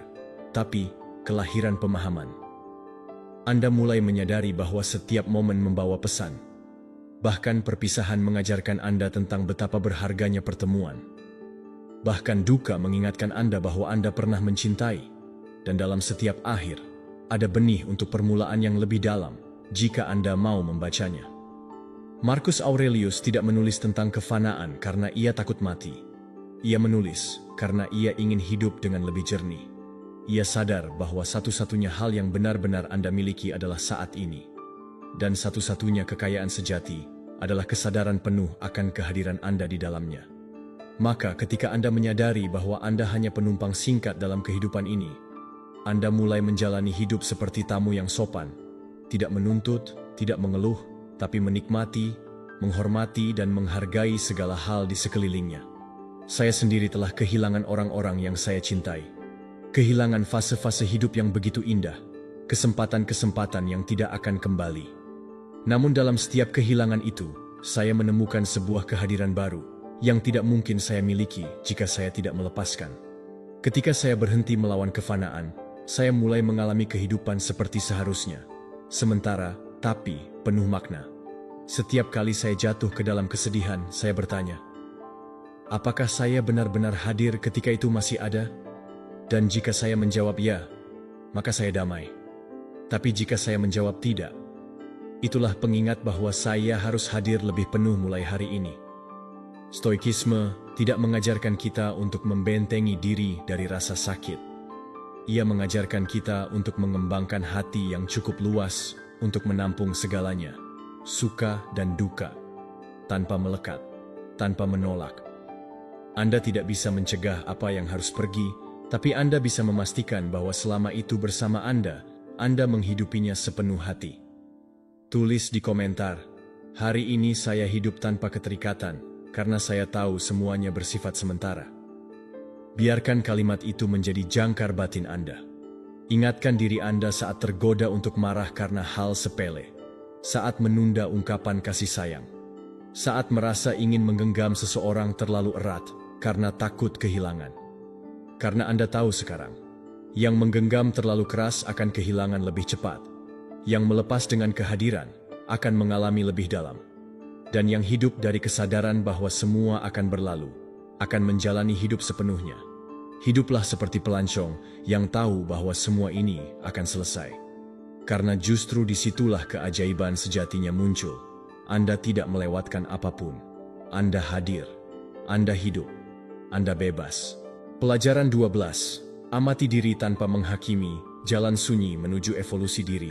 tapi kelahiran pemahaman. Anda mulai menyadari bahwa setiap momen membawa pesan. Bahkan perpisahan mengajarkan Anda tentang betapa berharganya pertemuan. Bahkan duka mengingatkan Anda bahwa Anda pernah mencintai, dan dalam setiap akhir, ada benih untuk permulaan yang lebih dalam, jika Anda mau membacanya. Marcus Aurelius tidak menulis tentang kefanaan karena ia takut mati. Ia menulis karena ia ingin hidup dengan lebih jernih. Ia sadar bahwa satu-satunya hal yang benar-benar Anda miliki adalah saat ini. Dan satu-satunya kekayaan sejati adalah kesadaran penuh akan kehadiran Anda di dalamnya. Maka ketika Anda menyadari bahwa Anda hanya penumpang singkat dalam kehidupan ini, Anda mulai menjalani hidup seperti tamu yang sopan, tidak menuntut, tidak mengeluh, tapi menikmati, menghormati dan menghargai segala hal di sekelilingnya. Saya sendiri telah kehilangan orang-orang yang saya cintai. Kehilangan fase-fase hidup yang begitu indah, kesempatan-kesempatan yang tidak akan kembali. Namun dalam setiap kehilangan itu, saya menemukan sebuah kehadiran baru yang tidak mungkin saya miliki jika saya tidak melepaskan. Ketika saya berhenti melawan kefanaan, saya mulai mengalami kehidupan seperti seharusnya. Sementara, tapi penuh makna. Setiap kali saya jatuh ke dalam kesedihan, saya bertanya, apakah saya benar-benar hadir ketika itu masih ada? Dan jika saya menjawab ya, maka saya damai. Tapi jika saya menjawab tidak, itulah pengingat bahwa saya harus hadir lebih penuh mulai hari ini. Stoikisme tidak mengajarkan kita untuk membentengi diri dari rasa sakit. Ia mengajarkan kita untuk mengembangkan hati yang cukup luas untuk menampung segalanya. suka dan duka, tanpa melekat, tanpa menolak. Anda tidak bisa mencegah apa yang harus pergi, tapi Anda bisa memastikan bahwa selama itu bersama Anda menghidupinya sepenuh hati. Tulis di komentar, "Hari ini saya hidup tanpa keterikatan, karena saya tahu semuanya bersifat sementara." Biarkan kalimat itu menjadi jangkar batin Anda. Ingatkan diri Anda saat tergoda untuk marah karena hal sepele, saat menunda ungkapan kasih sayang, saat merasa ingin menggenggam seseorang terlalu erat karena takut kehilangan. Karena Anda tahu sekarang, yang menggenggam terlalu keras akan kehilangan lebih cepat, yang melepas dengan kehadiran akan mengalami lebih dalam, dan yang hidup dari kesadaran bahwa semua akan berlalu, akan menjalani hidup sepenuhnya. Hiduplah seperti pelancong yang tahu bahwa semua ini akan selesai. Karena justru disitulah keajaiban sejatinya muncul. Anda tidak melewatkan apapun. Anda hadir. Anda hidup. Anda bebas. Pelajaran 12. Amati diri tanpa menghakimi, jalan sunyi menuju evolusi diri.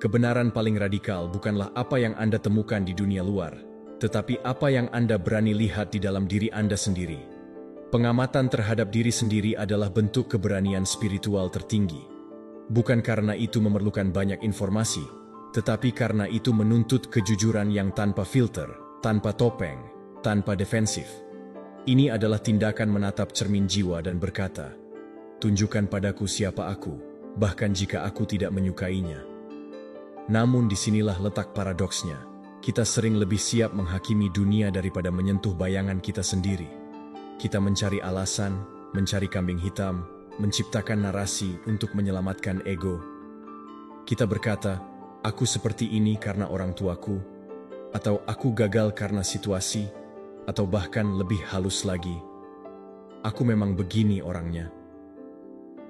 Kebenaran paling radikal bukanlah apa yang Anda temukan di dunia luar, tetapi apa yang Anda berani lihat di dalam diri Anda sendiri. Pengamatan terhadap diri sendiri adalah bentuk keberanian spiritual tertinggi. Bukan karena itu memerlukan banyak informasi, tetapi karena itu menuntut kejujuran yang tanpa filter, tanpa topeng, tanpa defensif. Ini adalah tindakan menatap cermin jiwa dan berkata, "Tunjukkan padaku siapa aku, bahkan jika aku tidak menyukainya." Namun disinilah letak paradoksnya. Kita sering lebih siap menghakimi dunia daripada menyentuh bayangan kita sendiri. Kita mencari alasan, mencari kambing hitam, menciptakan narasi untuk menyelamatkan ego. Kita berkata, "Aku seperti ini karena orang tuaku," atau "Aku gagal karena situasi," atau bahkan lebih halus lagi, "Aku memang begini orangnya."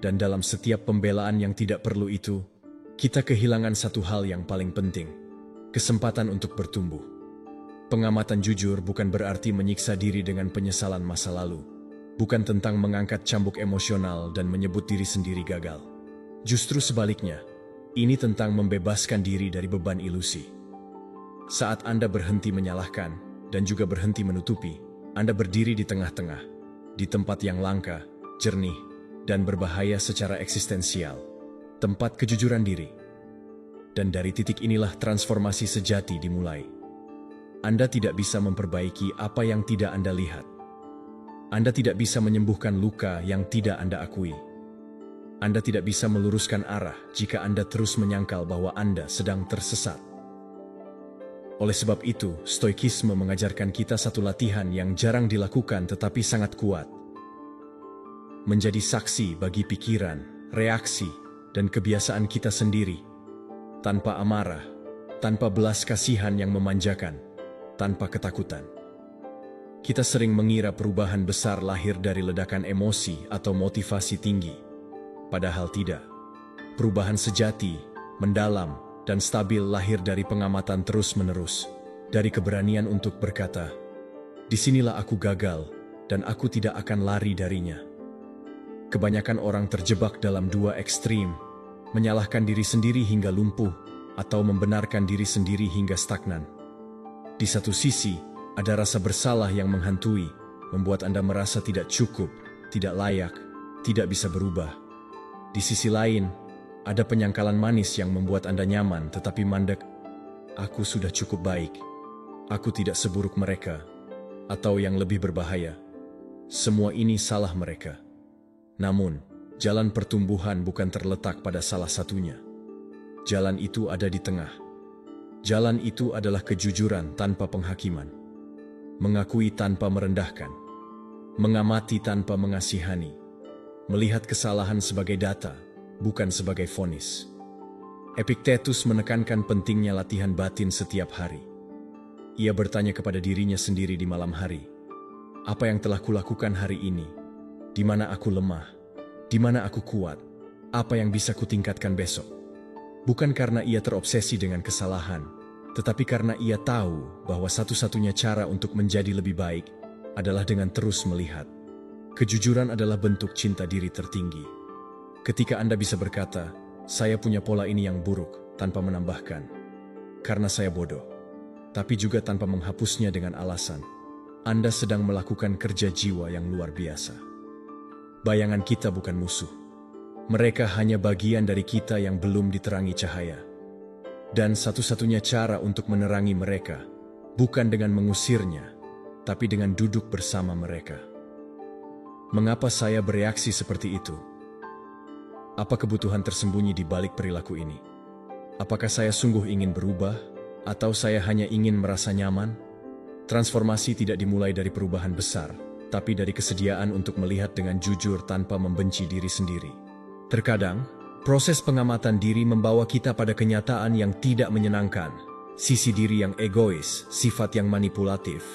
Dan dalam setiap pembelaan yang tidak perlu itu, kita kehilangan satu hal yang paling penting, kesempatan untuk bertumbuh. Pengamatan jujur bukan berarti menyiksa diri dengan penyesalan masa lalu. Bukan tentang mengangkat cambuk emosional dan menyebut diri sendiri gagal. Justru sebaliknya, ini tentang membebaskan diri dari beban ilusi. Saat Anda berhenti menyalahkan dan juga berhenti menutupi, Anda berdiri di tengah-tengah, di tempat yang langka, jernih, dan berbahaya secara eksistensial, tempat kejujuran diri. Dan dari titik inilah transformasi sejati dimulai. Anda tidak bisa memperbaiki apa yang tidak Anda lihat. Anda tidak bisa menyembuhkan luka yang tidak Anda akui. Anda tidak bisa meluruskan arah jika Anda terus menyangkal bahwa Anda sedang tersesat. Oleh sebab itu, Stoikisme mengajarkan kita satu latihan yang jarang dilakukan tetapi sangat kuat. Menjadi saksi bagi pikiran, reaksi, dan kebiasaan kita sendiri. Tanpa amarah, tanpa belas kasihan yang memanjakan, tanpa ketakutan. Kita sering mengira perubahan besar lahir dari ledakan emosi atau motivasi tinggi. Padahal tidak. Perubahan sejati, mendalam, dan stabil lahir dari pengamatan terus-menerus. Dari keberanian untuk berkata, "Disinilah aku gagal, dan aku tidak akan lari darinya." Kebanyakan orang terjebak dalam dua ekstrim, menyalahkan diri sendiri hingga lumpuh, atau membenarkan diri sendiri hingga stagnan. Di satu sisi, ada rasa bersalah yang menghantui, membuat Anda merasa tidak cukup, tidak layak, tidak bisa berubah. Di sisi lain, ada penyangkalan manis yang membuat Anda nyaman tetapi mandek. "Aku sudah cukup baik. Aku tidak seburuk mereka." Atau yang lebih berbahaya, "Semua ini salah mereka." Namun, jalan pertumbuhan bukan terletak pada salah satunya. Jalan itu ada di tengah. Jalan itu adalah kejujuran tanpa penghakiman. Mengakui tanpa merendahkan, mengamati tanpa mengasihani, melihat kesalahan sebagai data, bukan sebagai vonis. Epictetus menekankan pentingnya latihan batin setiap hari. Ia bertanya kepada dirinya sendiri di malam hari, "Apa yang telah kulakukan hari ini? Di mana aku lemah? Di mana aku kuat? Apa yang bisa kutingkatkan besok?" Bukan karena ia terobsesi dengan kesalahan, tetapi karena ia tahu bahwa satu-satunya cara untuk menjadi lebih baik adalah dengan terus melihat. Kejujuran adalah bentuk cinta diri tertinggi. Ketika Anda bisa berkata, "Saya punya pola ini yang buruk," tanpa menambahkan, "Karena saya bodoh." tapi juga tanpa menghapusnya dengan alasan. Anda sedang melakukan kerja jiwa yang luar biasa. Bayangan kita bukan musuh. Mereka hanya bagian dari kita yang belum diterangi cahaya. Dan satu-satunya cara untuk menerangi mereka, bukan dengan mengusirnya, tapi dengan duduk bersama mereka. Mengapa saya bereaksi seperti itu? Apa kebutuhan tersembunyi di balik perilaku ini? Apakah saya sungguh ingin berubah, atau saya hanya ingin merasa nyaman? Transformasi tidak dimulai dari perubahan besar, tapi dari kesediaan untuk melihat dengan jujur tanpa membenci diri sendiri. Terkadang, proses pengamatan diri membawa kita pada kenyataan yang tidak menyenangkan, sisi diri yang egois, sifat yang manipulatif,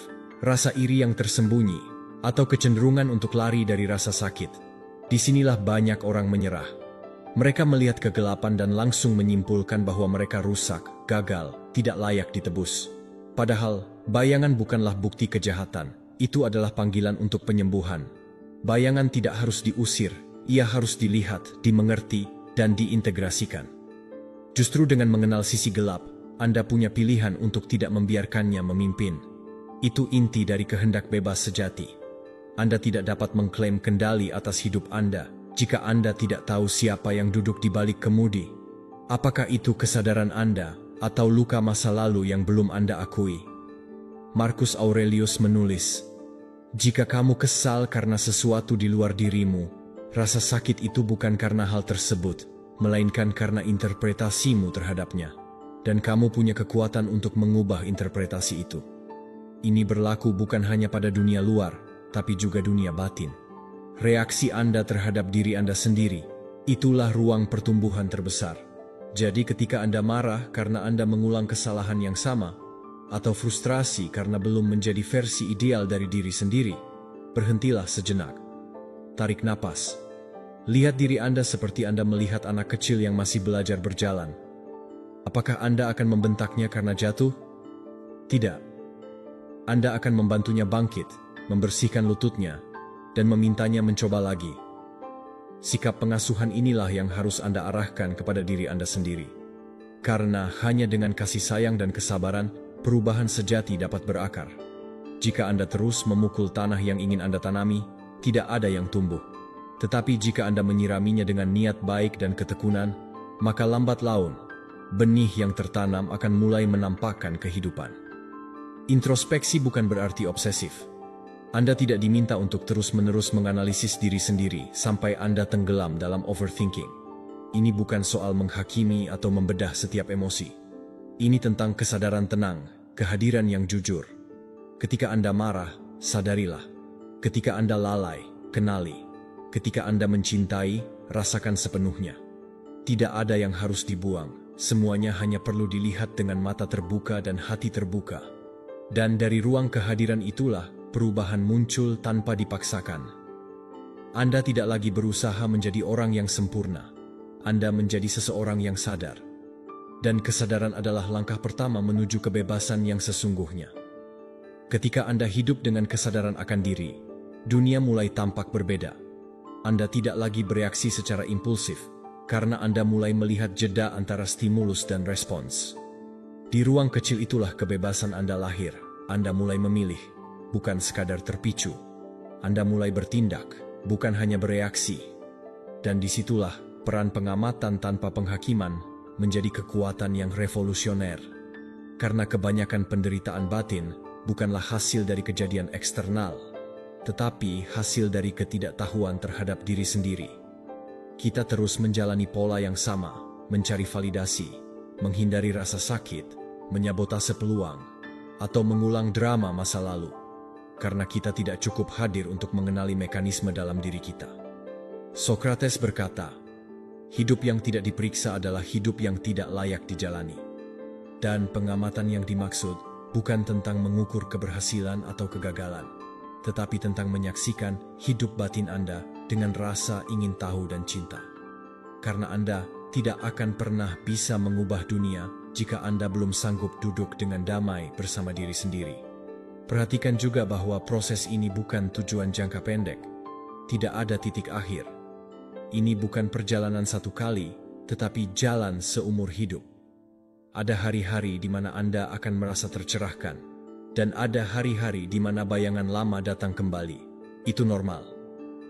rasa iri yang tersembunyi, atau kecenderungan untuk lari dari rasa sakit. Disinilah banyak orang menyerah. Mereka melihat kegelapan dan langsung menyimpulkan bahwa mereka rusak, gagal, tidak layak ditebus. Padahal, bayangan bukanlah bukti kejahatan, itu adalah panggilan untuk penyembuhan. Bayangan tidak harus diusir, ia harus dilihat, dimengerti, dan diintegrasikan. Justru dengan mengenal sisi gelap, Anda punya pilihan untuk tidak membiarkannya memimpin. Itu inti dari kehendak bebas sejati. Anda tidak dapat mengklaim kendali atas hidup Anda jika Anda tidak tahu siapa yang duduk di balik kemudi. Apakah itu kesadaran Anda atau luka masa lalu yang belum Anda akui? Marcus Aurelius menulis, "Jika kamu kesal karena sesuatu di luar dirimu, rasa sakit itu bukan karena hal tersebut, melainkan karena interpretasimu terhadapnya. Dan kamu punya kekuatan untuk mengubah interpretasi itu." Ini berlaku bukan hanya pada dunia luar, tapi juga dunia batin. Reaksi Anda terhadap diri Anda sendiri, itulah ruang pertumbuhan terbesar. Jadi ketika Anda marah karena Anda mengulang kesalahan yang sama, atau frustrasi karena belum menjadi versi ideal dari diri sendiri, berhentilah sejenak. Tarik napas. Lihat diri Anda seperti Anda melihat anak kecil yang masih belajar berjalan. Apakah Anda akan membentaknya karena jatuh? Tidak. Anda akan membantunya bangkit, membersihkan lututnya, dan memintanya mencoba lagi. Sikap pengasuhan inilah yang harus Anda arahkan kepada diri Anda sendiri. Karena hanya dengan kasih sayang dan kesabaran, perubahan sejati dapat berakar. Jika Anda terus memukul tanah yang ingin Anda tanami, tidak ada yang tumbuh. Tetapi jika Anda menyiraminya dengan niat baik dan ketekunan, maka lambat laun, benih yang tertanam akan mulai menampakkan kehidupan. Introspeksi bukan berarti obsesif. Anda tidak diminta untuk terus-menerus menganalisis diri sendiri sampai Anda tenggelam dalam overthinking. Ini bukan soal menghakimi atau membedah setiap emosi. Ini tentang kesadaran tenang, kehadiran yang jujur. Ketika Anda marah, sadarilah. Ketika Anda lalai, kenali. Ketika Anda mencintai, rasakan sepenuhnya. Tidak ada yang harus dibuang, semuanya hanya perlu dilihat dengan mata terbuka dan hati terbuka. Dan dari ruang kehadiran itulah, perubahan muncul tanpa dipaksakan. Anda tidak lagi berusaha menjadi orang yang sempurna. Anda menjadi seseorang yang sadar. Dan kesadaran adalah langkah pertama menuju kebebasan yang sesungguhnya. Ketika Anda hidup dengan kesadaran akan diri, dunia mulai tampak berbeda. Anda tidak lagi bereaksi secara impulsif, karena Anda mulai melihat jeda antara stimulus dan respons. Di ruang kecil itulah kebebasan Anda lahir. Anda mulai memilih, bukan sekadar terpicu. Anda mulai bertindak, bukan hanya bereaksi. Dan disitulah peran pengamatan tanpa penghakiman menjadi kekuatan yang revolusioner. Karena kebanyakan penderitaan batin bukanlah hasil dari kejadian eksternal, tetapi hasil dari ketidaktahuan terhadap diri sendiri. Kita terus menjalani pola yang sama, mencari validasi, menghindari rasa sakit, menyabotase peluang, atau mengulang drama masa lalu. Karena kita tidak cukup hadir untuk mengenali mekanisme dalam diri kita. Socrates berkata, hidup yang tidak diperiksa adalah hidup yang tidak layak dijalani. Dan pengamatan yang dimaksud bukan tentang mengukur keberhasilan atau kegagalan, tetapi tentang menyaksikan hidup batin Anda dengan rasa ingin tahu dan cinta. Karena Anda tidak akan pernah bisa mengubah dunia jika Anda belum sanggup duduk dengan damai bersama diri sendiri. Perhatikan juga bahwa proses ini bukan tujuan jangka pendek. Tidak ada titik akhir. Ini bukan perjalanan satu kali, tetapi jalan seumur hidup. ada hari-hari di mana Anda akan merasa tercerahkan, dan ada hari-hari di mana bayangan lama datang kembali. Itu normal,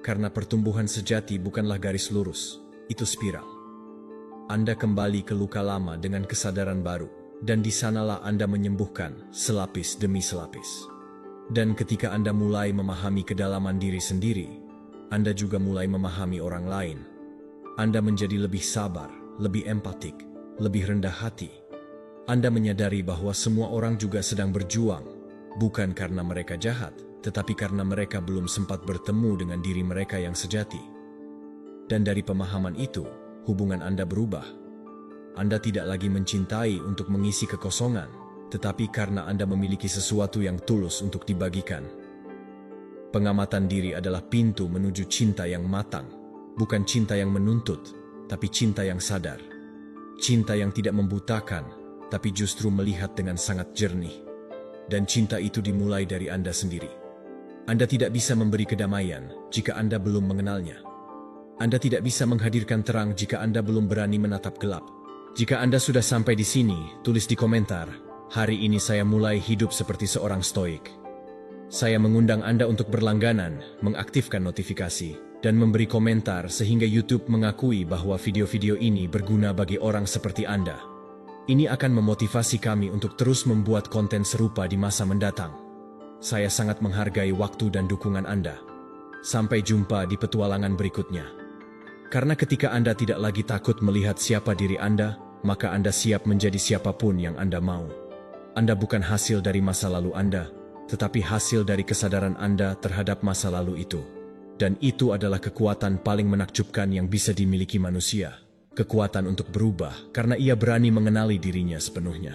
karena pertumbuhan sejati bukanlah garis lurus, itu spiral. Anda kembali ke luka lama dengan kesadaran baru, dan di sanalah Anda menyembuhkan selapis demi selapis. Dan ketika Anda mulai memahami kedalaman diri sendiri, Anda juga mulai memahami orang lain. Anda menjadi lebih sabar, lebih empatik, lebih rendah hati. Anda menyadari bahwa semua orang juga sedang berjuang, bukan karena mereka jahat, tetapi karena mereka belum sempat bertemu dengan diri mereka yang sejati. Dan dari pemahaman itu, hubungan Anda berubah. Anda tidak lagi mencintai untuk mengisi kekosongan, tetapi karena Anda memiliki sesuatu yang tulus untuk dibagikan. Pengamatan diri adalah pintu menuju cinta yang matang, bukan cinta yang menuntut, tapi cinta yang sadar. Cinta yang tidak membutakan, tapi justru melihat dengan sangat jernih. Dan cinta itu dimulai dari Anda sendiri. Anda tidak bisa memberi kedamaian jika Anda belum mengenalnya. Anda tidak bisa menghadirkan terang jika Anda belum berani menatap gelap. Jika Anda sudah sampai di sini, tulis di komentar, "Hari ini saya mulai hidup seperti seorang stoik." Saya mengundang Anda untuk berlangganan, mengaktifkan notifikasi, dan memberi komentar sehingga YouTube mengakui bahwa video-video ini berguna bagi orang seperti Anda. Ini akan memotivasi kami untuk terus membuat konten serupa di masa mendatang. Saya sangat menghargai waktu dan dukungan Anda. Sampai jumpa di petualangan berikutnya. Karena ketika Anda tidak lagi takut melihat siapa diri Anda, maka Anda siap menjadi siapapun yang Anda mau. Anda bukan hasil dari masa lalu Anda, tetapi hasil dari kesadaran Anda terhadap masa lalu itu. Dan itu adalah kekuatan paling menakjubkan yang bisa dimiliki manusia. Kekuatan untuk berubah, karena ia berani mengenali dirinya sepenuhnya.